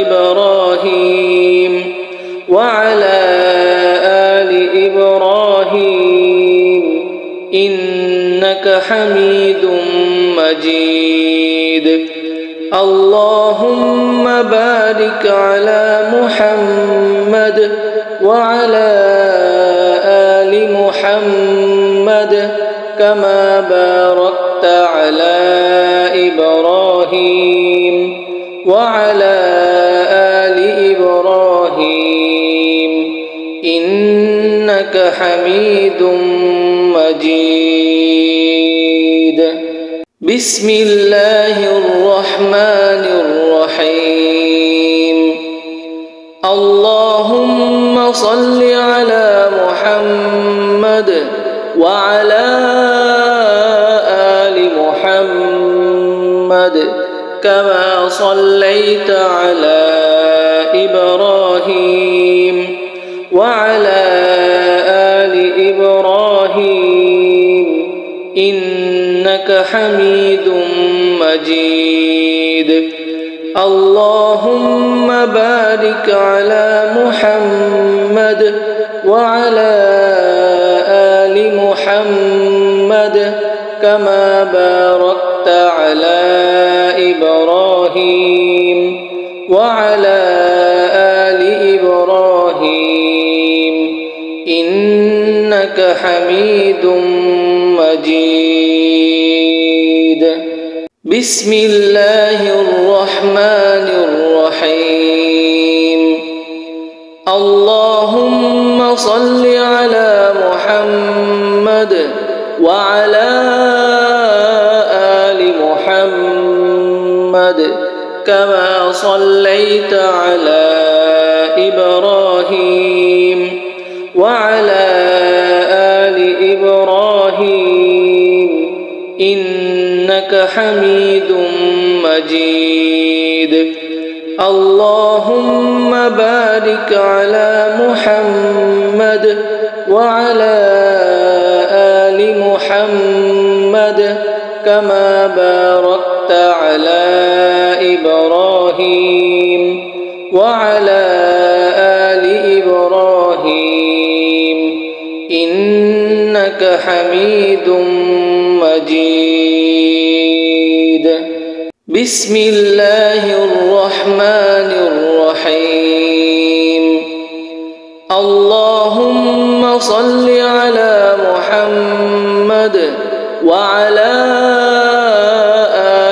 إبراهيم وعلى آل إبراهيم إنك حميد مجيد اللهم بارك على محمد وعلى آل محمد كما باركت على إبراهيم وعلى آل إبراهيم إنك حميد مجيد بسم الله الرحمن الرحيم اللهم صل على محمد وعلى آل محمد كما صليت على إبراهيم وعلى آل إبراهيم إنك حميد مجيد اللهم بارك على محمد وعلى آل محمد كما باركت على إبراهيم وعلى آل إبراهيم إنك حميد مجيد بسم الله الرحمن الرحيم اللهم صل على محمد وعلى آل محمد كما صليت على إبراهيم وعلى آل إبراهيم إنك حميد مجيد اللهم بارك على محمد وعلى آل محمد كما باركت على إبراهيم وعلى آل إبراهيم إنك حميد مجيد. 'Bismillahirrahmanirrahim. Allahumma salli 'ala Muhammad wa 'ala ali Muhammad kama barakta 'ala Ibrahim wa 'ala ali Ibrahim innaka Hamidum Majid. Bismillahirrahmanirrahim. Allahumma salli 'ala Muhammad wa 'ala ali Muhammad kama barakta 'ala Ibrahim wa 'ala ali Ibrahim innaka Hamidum Majid. بسم الله الرحمن الرحيم اللهم صل على محمد وعلى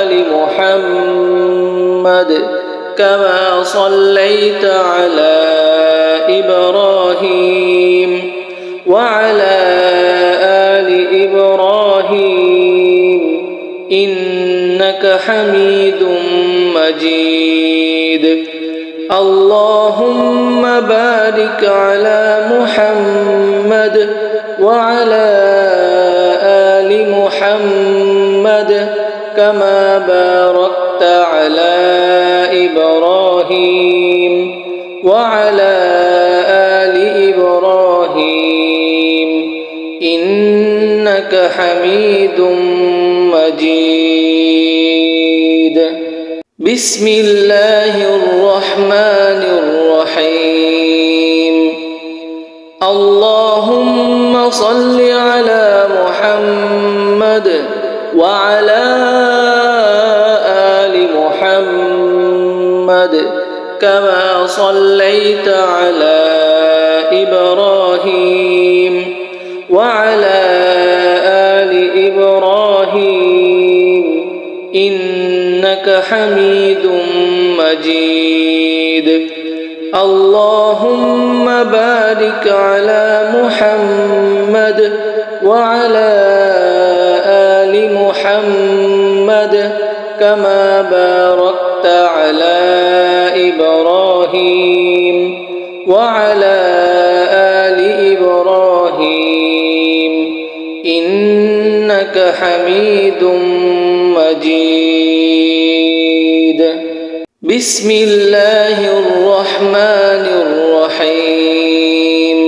آل محمد كما صليت على إبراهيم وعلى آل إبراهيم إنك حميد مجيد اللهم بارك على محمد وعلى آل محمد كما باركت على إبراهيم وعلى آل إبراهيم إنك حميد مجيد. بسم الله الرحمن الرحمن الرحيم اللهم صل على محمد وعلى آل محمد كما صليت على إبراهيم وعلى آل إبراهيم إنك حميد مجيد اللهم بارك على محمد وعلى آل محمد كما باركت على إبراهيم وعلى آل إبراهيم إنك حميد مجيد بسم الله الرحمن الرحيم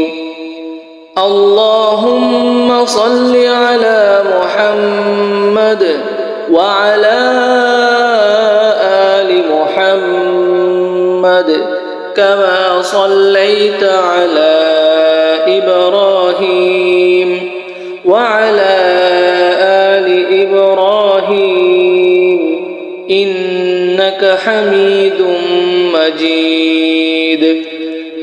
اللهم صل على محمد وعلى آل محمد كما صليت على إبراهيم وعلى آل إبراهيم إنك حميد مجيد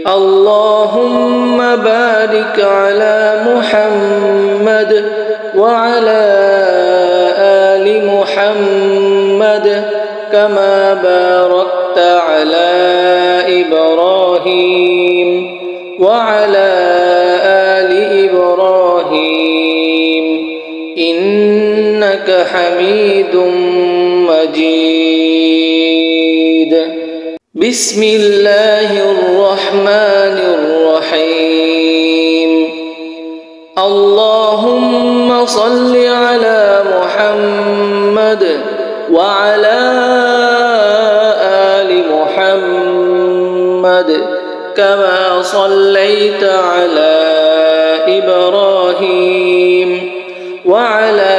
اللهم بارك على محمد وعلى آل محمد كما باركت على إبراهيم وعلى آل إبراهيم إنك حميد مجيد بسم الله الرحمن الرحيم اللهم صل على محمد وعلى آل محمد كما صليت على إبراهيم وعلى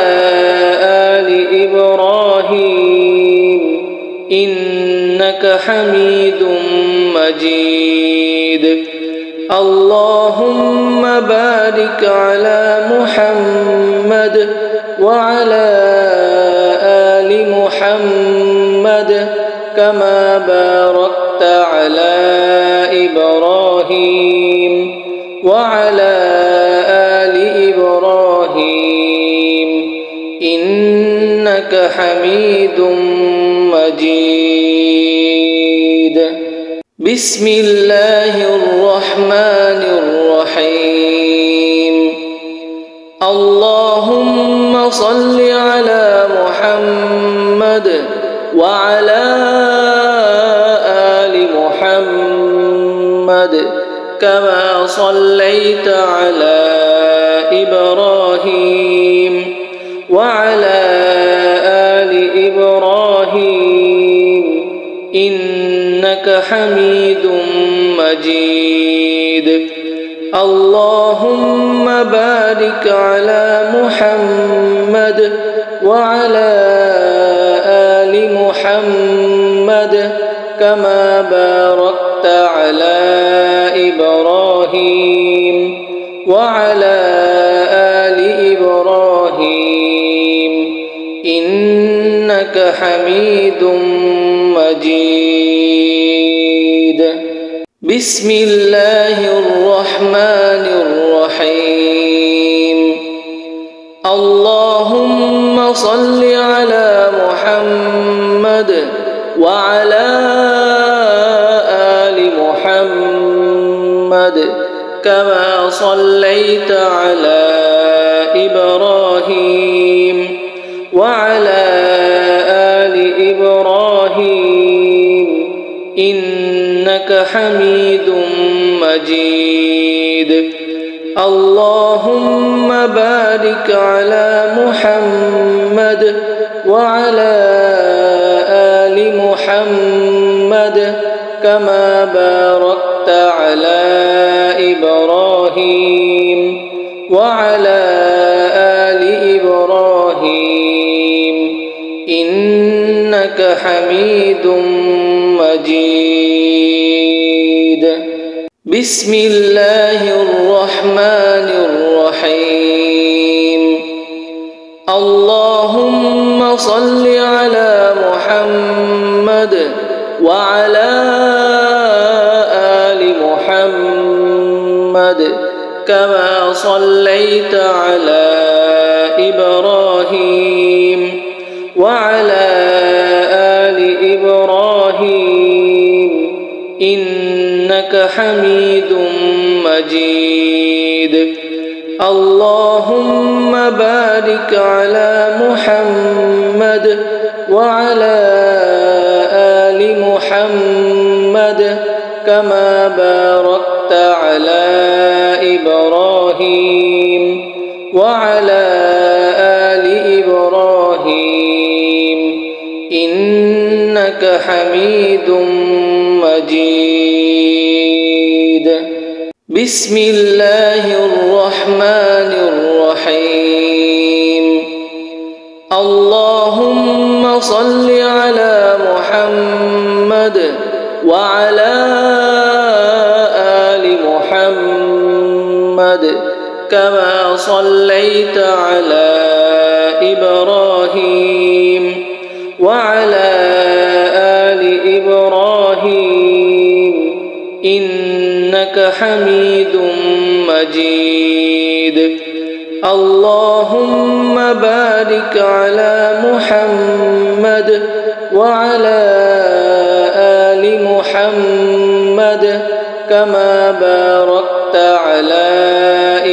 آل إبراهيم إنك حميد مجيد اللهم بارك على محمد وعلى آل محمد كما باركت على إبراهيم وعلى آل إبراهيم إنك حميد مجيد بسم الله الرحمن الرحيم اللهم صل على محمد وعلى آل محمد كما صليت على إبراهيم وعلى آل إبراهيم إنك حميد مجيد اللهم بارك على محمد وعلى آل محمد كما باركت على إبراهيم وعلى آل إبراهيم إنك حميد مجيد بسم الله الرحمن الرحيم اللهم صل على محمد وعلى آل محمد كما صليت على إبراهيم وعلى آل إبراهيم إنك حميد مجيد اللهم بارك على محمد وعلى آل محمد كما باركت على إبراهيم وعلى آل إبراهيم إنك حميد مجيد بسم الله الرحمن الرحيم اللهم صل على محمد وعلى آل محمد كما صليت على إبراهيم وعلى آل إبراهيم إنك حميد مجيد اللهم بارك على محمد وعلى آل محمد كما باركت على إبراهيم وعلى آل إبراهيم إنك حميد مجيد بسم الله الرحمن الرحيم اللهم صل على محمد وعلى آل محمد كما صليت على إبراهيم وعلى آل إبراهيم إنك حميد مجيد اللهم بارك على محمد وعلى آل محمد كما باركت على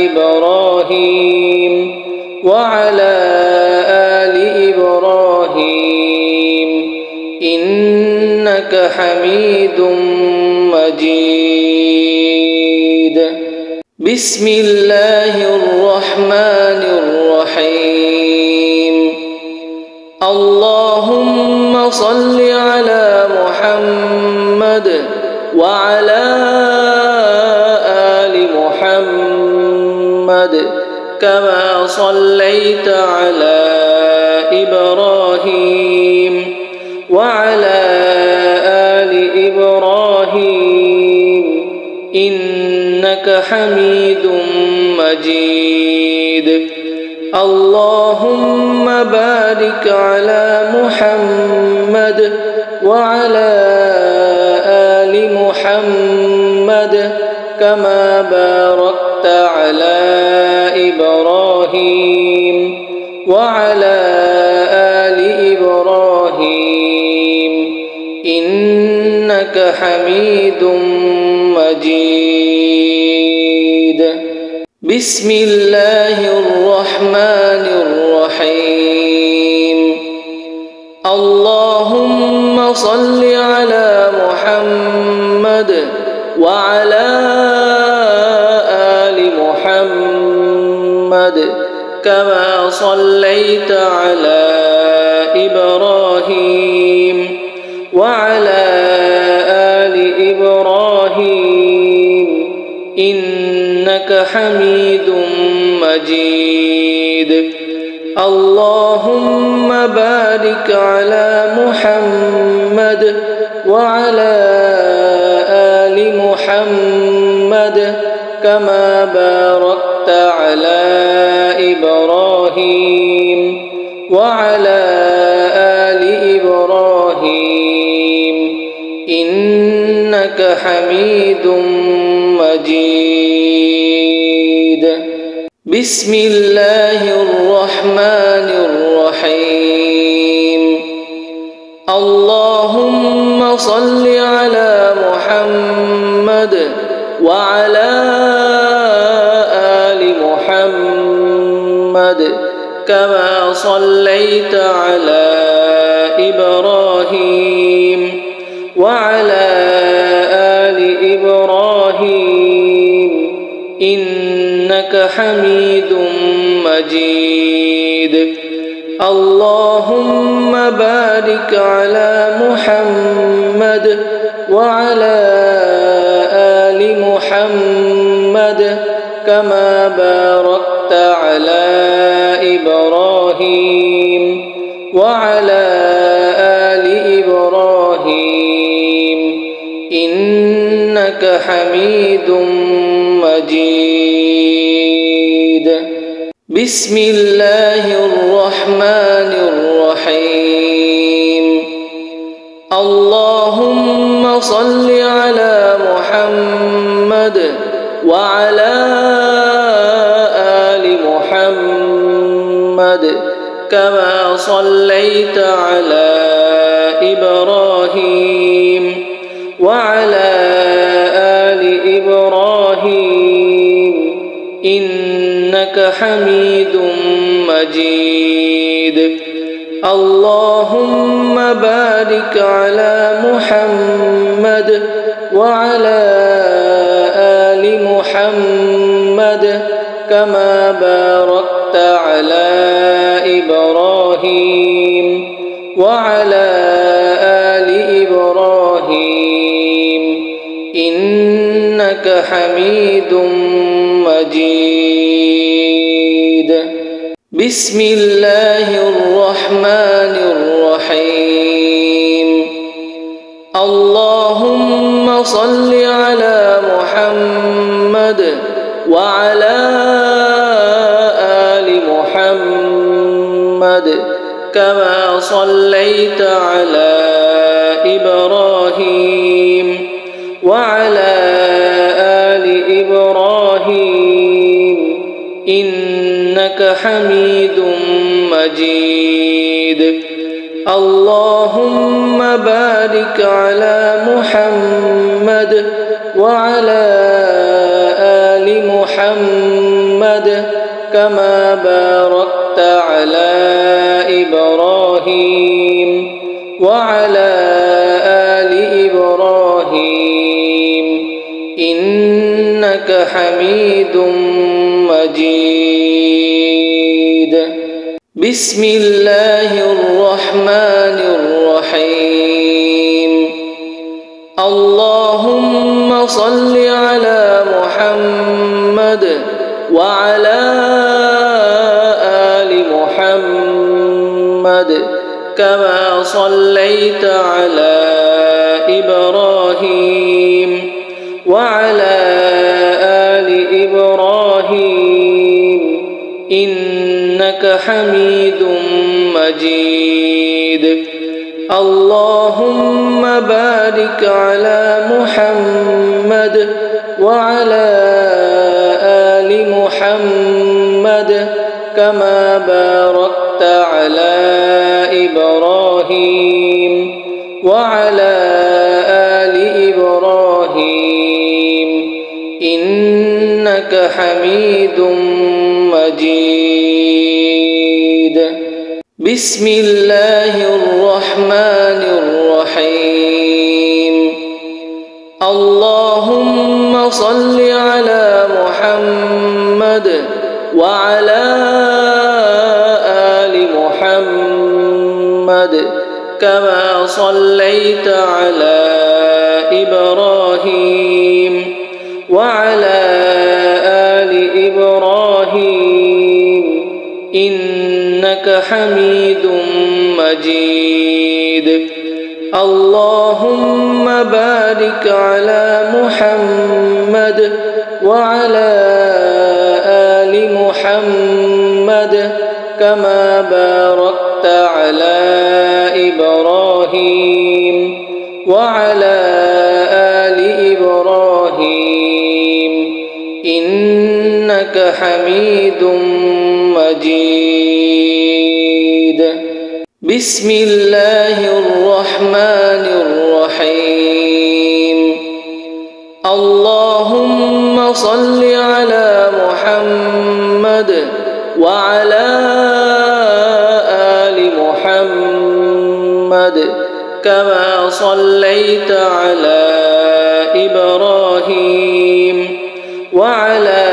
إبراهيم وعلى آل إبراهيم إنك حميد مجيد بسم الله الرحمن الرحيم اللهم صل على محمد وعلى آل محمد كما صليت على إبراهيم وعلى آل إبراهيم إنك حميد مجيد اللهم بارك على محمد وعلى آل محمد كما باركت على إبراهيم وعلى آل إبراهيم إنك حميد مجيد بسم الله الرحمن الرحيم اللهم صل على محمد وعلى آل محمد كما صليت على إبراهيم وعلى آل إبراهيم إنك حميد مجيد اللهم بارك على محمد وعلى آل محمد كما باركت على إبراهيم وعلى آل إبراهيم إنك حميد مجيد بسم الله الرحمن الرحيم اللهم صل على محمد وعلى آل محمد كما صليت على إبراهيم وعلى آل إبراهيم إنك حميد مجيد اللهم بارك على محمد وعلى آل محمد كما باركت على إبراهيم وعلى آل إبراهيم إنك إنك حميد مجيد. بسم الله الرحمن الرحيم. اللهم صل على محمد وعلى آل محمد كما صليت على إبراهيم وعلى آل إبراهيم إنك حميد مجيد. اللهم بارك على محمد وعلى آل محمد كما باركت على إبراهيم وعلى آل إبراهيم إنك حميد مجيد. بسم الله الرحمن الرحيم. اللهم صل على محمد وعلى آل محمد كما صليت على إبراهيم وعلى آل إبراهيم إنك حميد مجيد. اللهم بارك على محمد وعلى آل محمد كما باركت على إبراهيم وعلى آل إبراهيم إنك حميد مجيد. بسم الله الرحمن الرحيم. اللهم صل على محمد وعلى آل محمد كما صليت على إبراهيم وعلى آل إبراهيم إنك حميد مجيد. اللهم بارك على محمد وعلى آل محمد كما باركت على إبراهيم وعلى آل إبراهيم إنك حميد مجيد. بسم الله الرحمن الرحيم. اللهم صل على محمد وعلى آل محمد كما صليت على إبراهيم وعلى آل إبراهيم إنك حميد مجيد. اللهم بارك على محمد وعلى آل محمد كما باركت على إبراهيم وعلى آل إبراهيم إنك حميد مجيد. بسم الله الرحمن الرحيم. اللهم صل على محمد وعلى آل محمد كما صليت على إبراهيم وعلى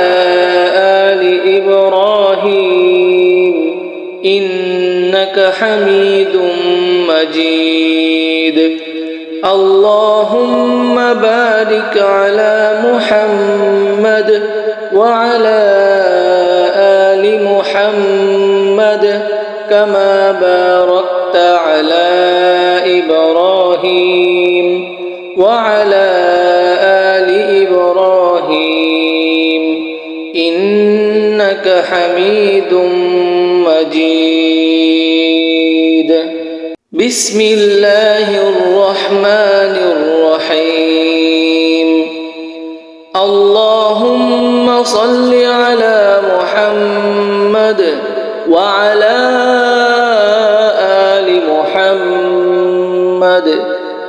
آل إبراهيم إنك حميد مجيد. اللهم بارك على محمد وعلى آل محمد كما باركت على إبراهيم وعلى آل إنك حميد مجيد. بسم الله الرحمن الرحيم. اللهم صل على محمد وعلى آل محمد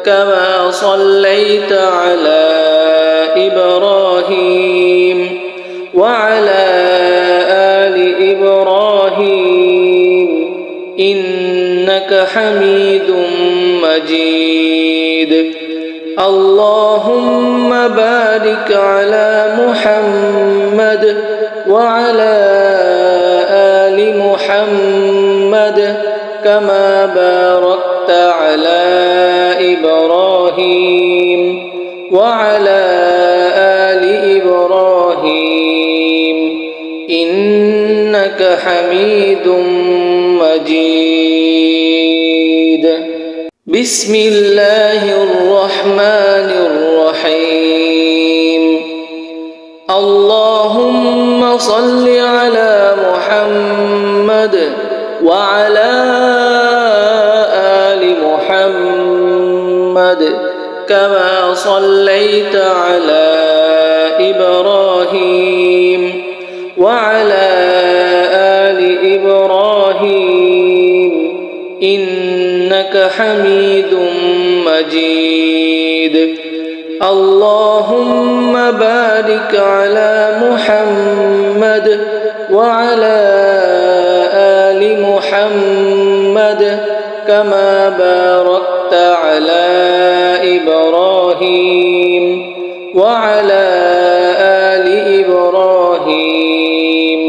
كما صليت على إبراهيم وعلى آل إبراهيم إنك حميد مجيد. اللهم بارك على محمد وعلى آل محمد كما باركت على إبراهيم وعلى آل إبراهيم إنك حميد مجيد. بسم الله الرحمن الرحيم. اللهم صل على محمد وعلى آل محمد كما صليت على إبراهيم وعلى آل إبراهيم إنك حميد مجيد. اللهم بارك على محمد وعلى آل محمد كما باركت على إبراهيم وعلى آل إبراهيم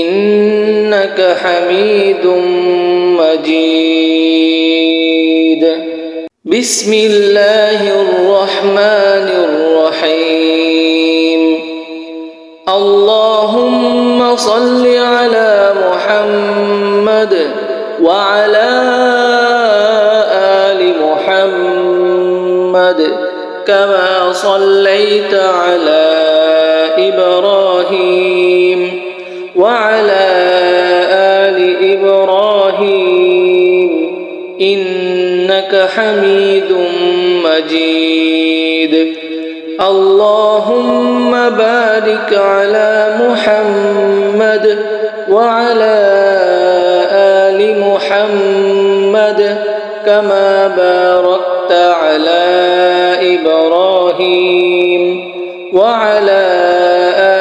إنك حميد مجيد. بسم الله الرحمن الرحيم. اللهم صل على محمد وعلى آل محمد كما صليت على إبراهيم وعلى آل إبراهيم إنك حميد مجيد. اللهم بارك على محمد وعلى آل محمد كما باركت على إبراهيم وعلى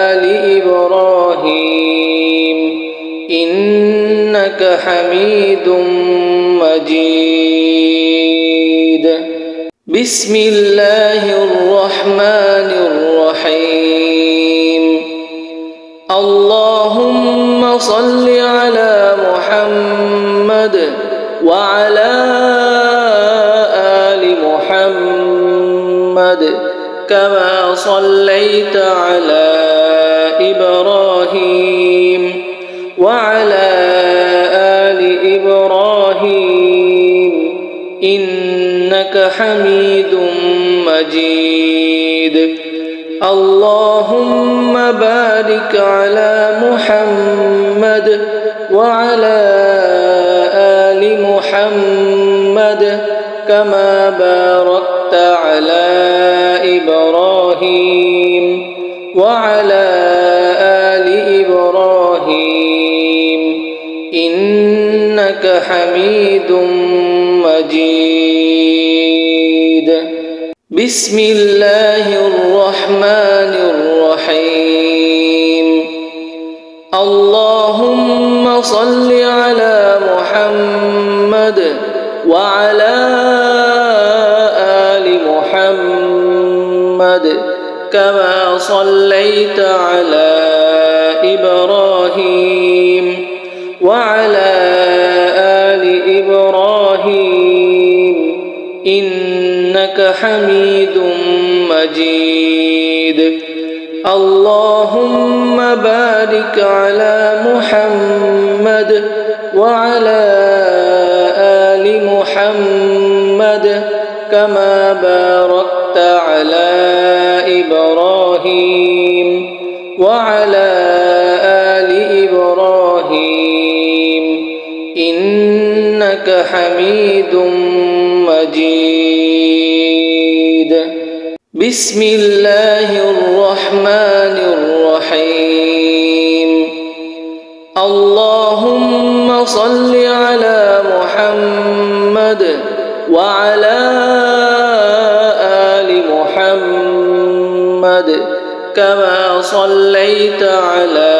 آل إبراهيم إنك حميد مجيد. بسم الله الرحمن الرحيم. اللهم صل على محمد وعلى آل محمد كما صليت على إبراهيم وعلى آل إبراهيم إنك حميد مجيد. اللهم بارك على محمد وعلى آل محمد كما باركت على إبراهيم وعلى آل إبراهيم إنك حميد مجيد. بسم الله الرحمن الرحيم. اللهم صل على محمد وعلى آل محمد كما صليت على إبراهيم وعلى آل إبراهيم إنك حميد مجيد. اللهم بارك على محمد وعلى آل محمد كما باركت على إبراهيم وعلى آل إبراهيم إنك حميد مجيد بسم الله الرحمن الرحيم اللهم صل على محمد وعلى آل محمد كما صليت على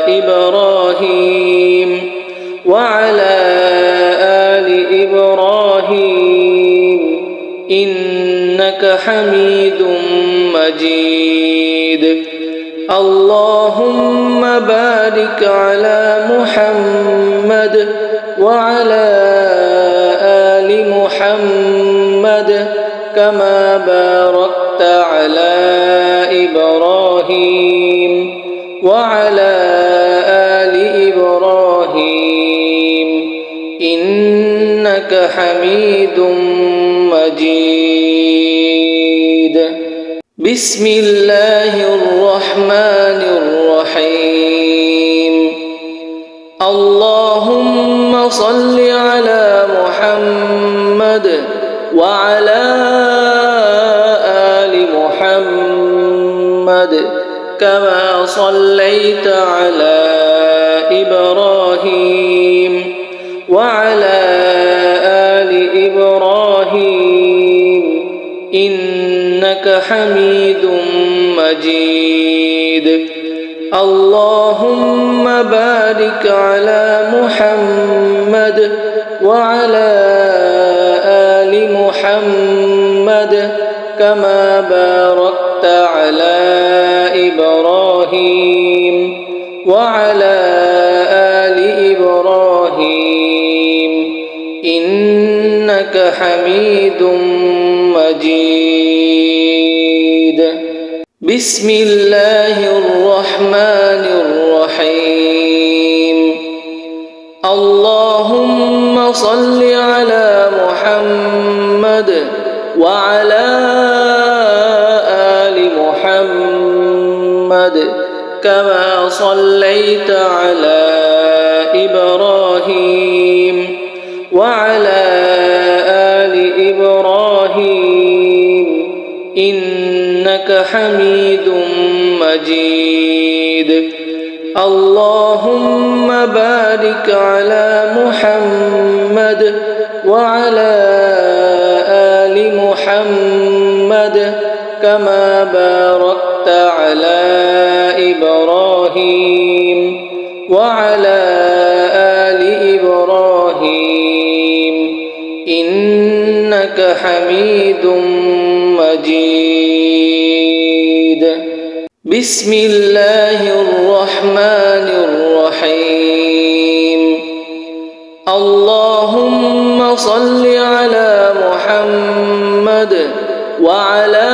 إبراهيم وعلى آل إبراهيم إنك حميد مجيد اللهم بارك على محمد وعلى آل محمد كما باركت على إبراهيم وعلى آل إبراهيم إنك حميد مجيد بسم الله الرحمن الرحيم اللهم صل على محمد وعلى آل محمد كما صليت على إبراهيم وعلى آل إبراهيم إنك حميد مجيد اللهم بارك على محمد وعلى آل محمد كما باركت على إبراهيم وعلى آل إبراهيم إنك حميد مجيد بسم الله الرحمن الرحيم اللهم صل على محمد وعلى آل محمد كما صليت على إبراهيم وعلى آل إبراهيم إنك حميد مجيد اللهم بارك على محمد وعلى آل محمد كما باركت على إبراهيم وعلى آل إبراهيم إنك حميد مجيد بسم الله الرحمن الرحيم اللهم صل على محمد وعلى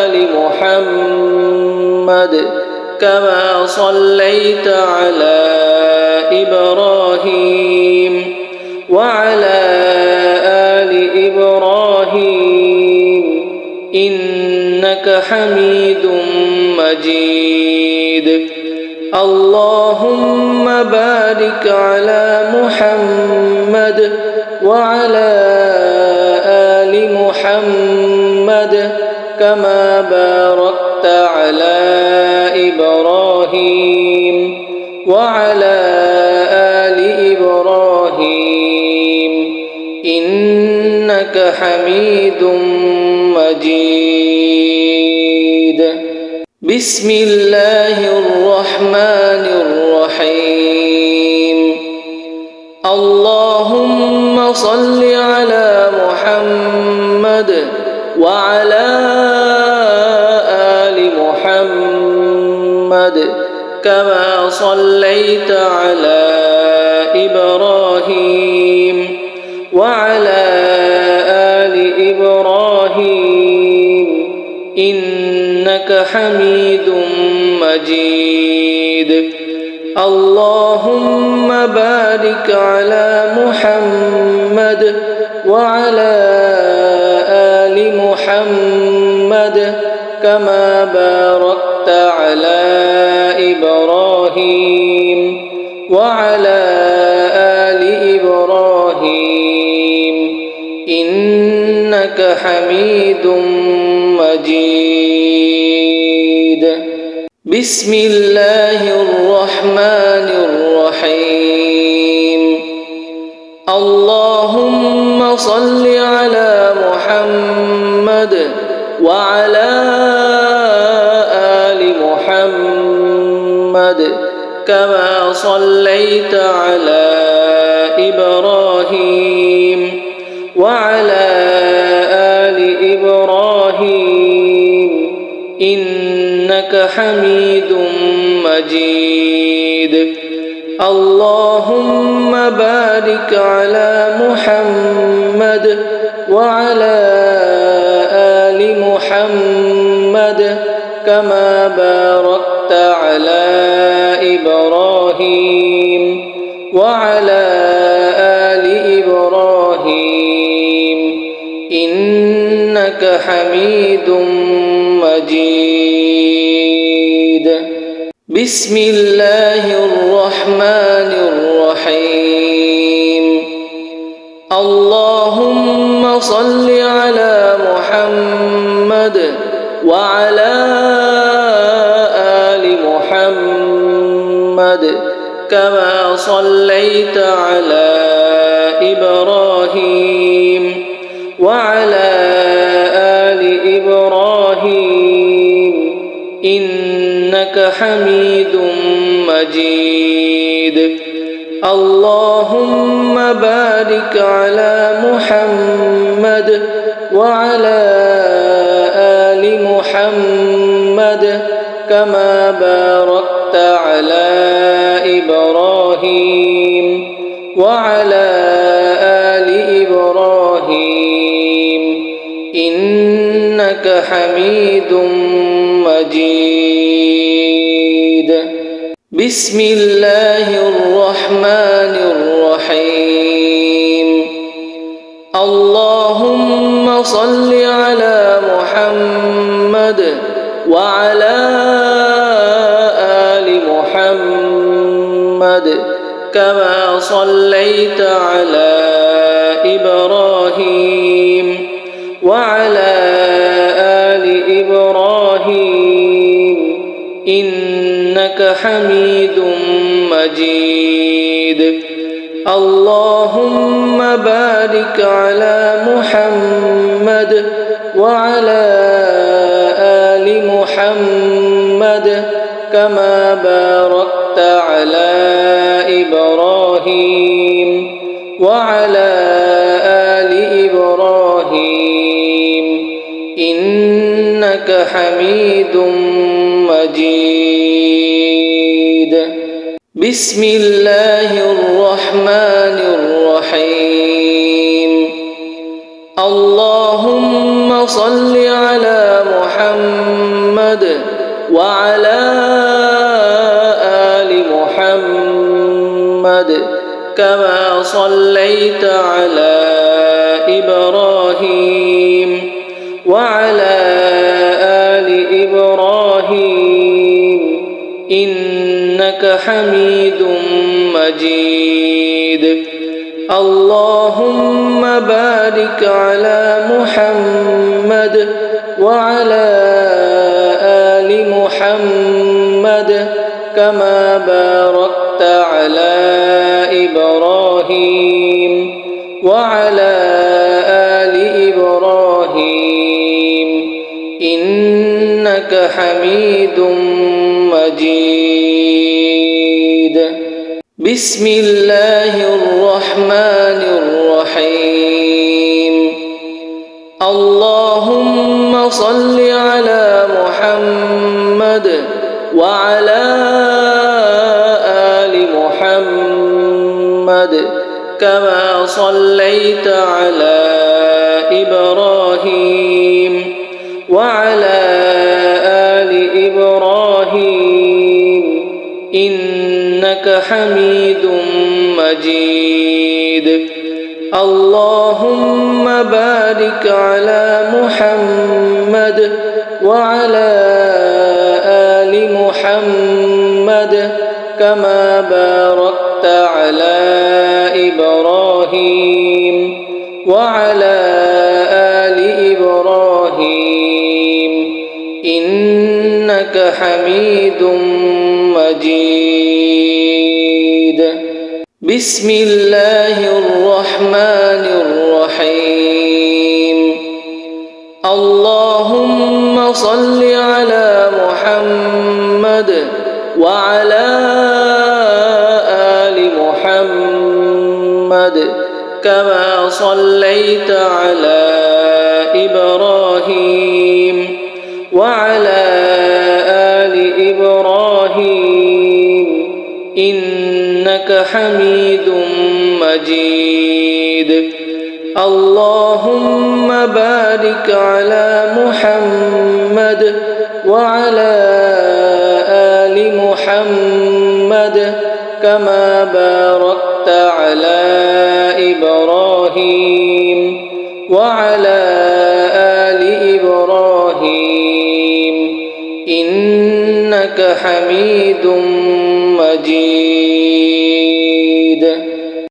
آل محمد كما صليت على إبراهيم وعلى آل إبراهيم إنك حميد مجيد اللهم بارك على محمد وعلى آل محمد كما باركت على إبراهيم وعلى آل إبراهيم إنك حميد مجيد بسم الله الرحمن الرحيم اللهم صل على محمد وعلى آل محمد كما صليت على إبراهيم وعلى آل إبراهيم إنك حميد مجيد اللهم بارك على محمد وعلى آل محمد كما باركت على إبراهيم إبراهيم وعلى آل إبراهيم إنك حميد مجيد بسم الله الرحمن الرحيم اللهم صل على محمد وعلى آل محمد كما صليت على إبراهيم وعلى آل إبراهيم إنك حميد مجيد اللهم بارك على محمد وعلى آل محمد كما باركت على إبراهيم وعلى آل إبراهيم إنك حميد مجيد بسم الله الرحمن الرحيم اللهم صل على محمد وعلى آل محمد كما صليت على إبراهيم وعلى آل إبراهيم إنك حميد مجيد اللهم بارك على محمد وعلى آل محمد كما باركت على إبراهيم وعلى آل إبراهيم إنك حميد مجيد بسم الله الرحمن الرحيم اللهم صل على محمد وعلى آل محمد كما صليت على إبراهيم وعلى آل إبراهيم إنك حميد مجيد اللهم بارك على محمد وعلى آل محمد كما باركت على إبراهيم وعلى آل إبراهيم إنك حميد مجيد بسم الله الرحمن الرحيم اللهم صل على محمد وعلى آل محمد كما صليت على إبراهيم وعلى آل إبراهيم إنك حميد مجيد اللهم بارك على محمد وعلى آل محمد كما باركت على إبراهيم وعلى آل إبراهيم إنك حميد مجيد بسم الله الرحمن الرحيم اللهم صل على محمد وعلى آل محمد كما صليت على إبراهيم وعلى آل إبراهيم إنك حميد مجيد اللهم بارك على محمد وعلى آل محمد كما باركت على إبراهيم وعلى آل إبراهيم إنك حميد مجيد بسم الله الرحمن الرحيم اللهم صل على محمد وعلى آل محمد كما صليت على إبراهيم وعلى آل إبراهيم إنك حميد مجيد اللهم بارك على محمد وعلى آل محمد كما باركت على إبراهيم وعلى آل إبراهيم إنك حميد مجيد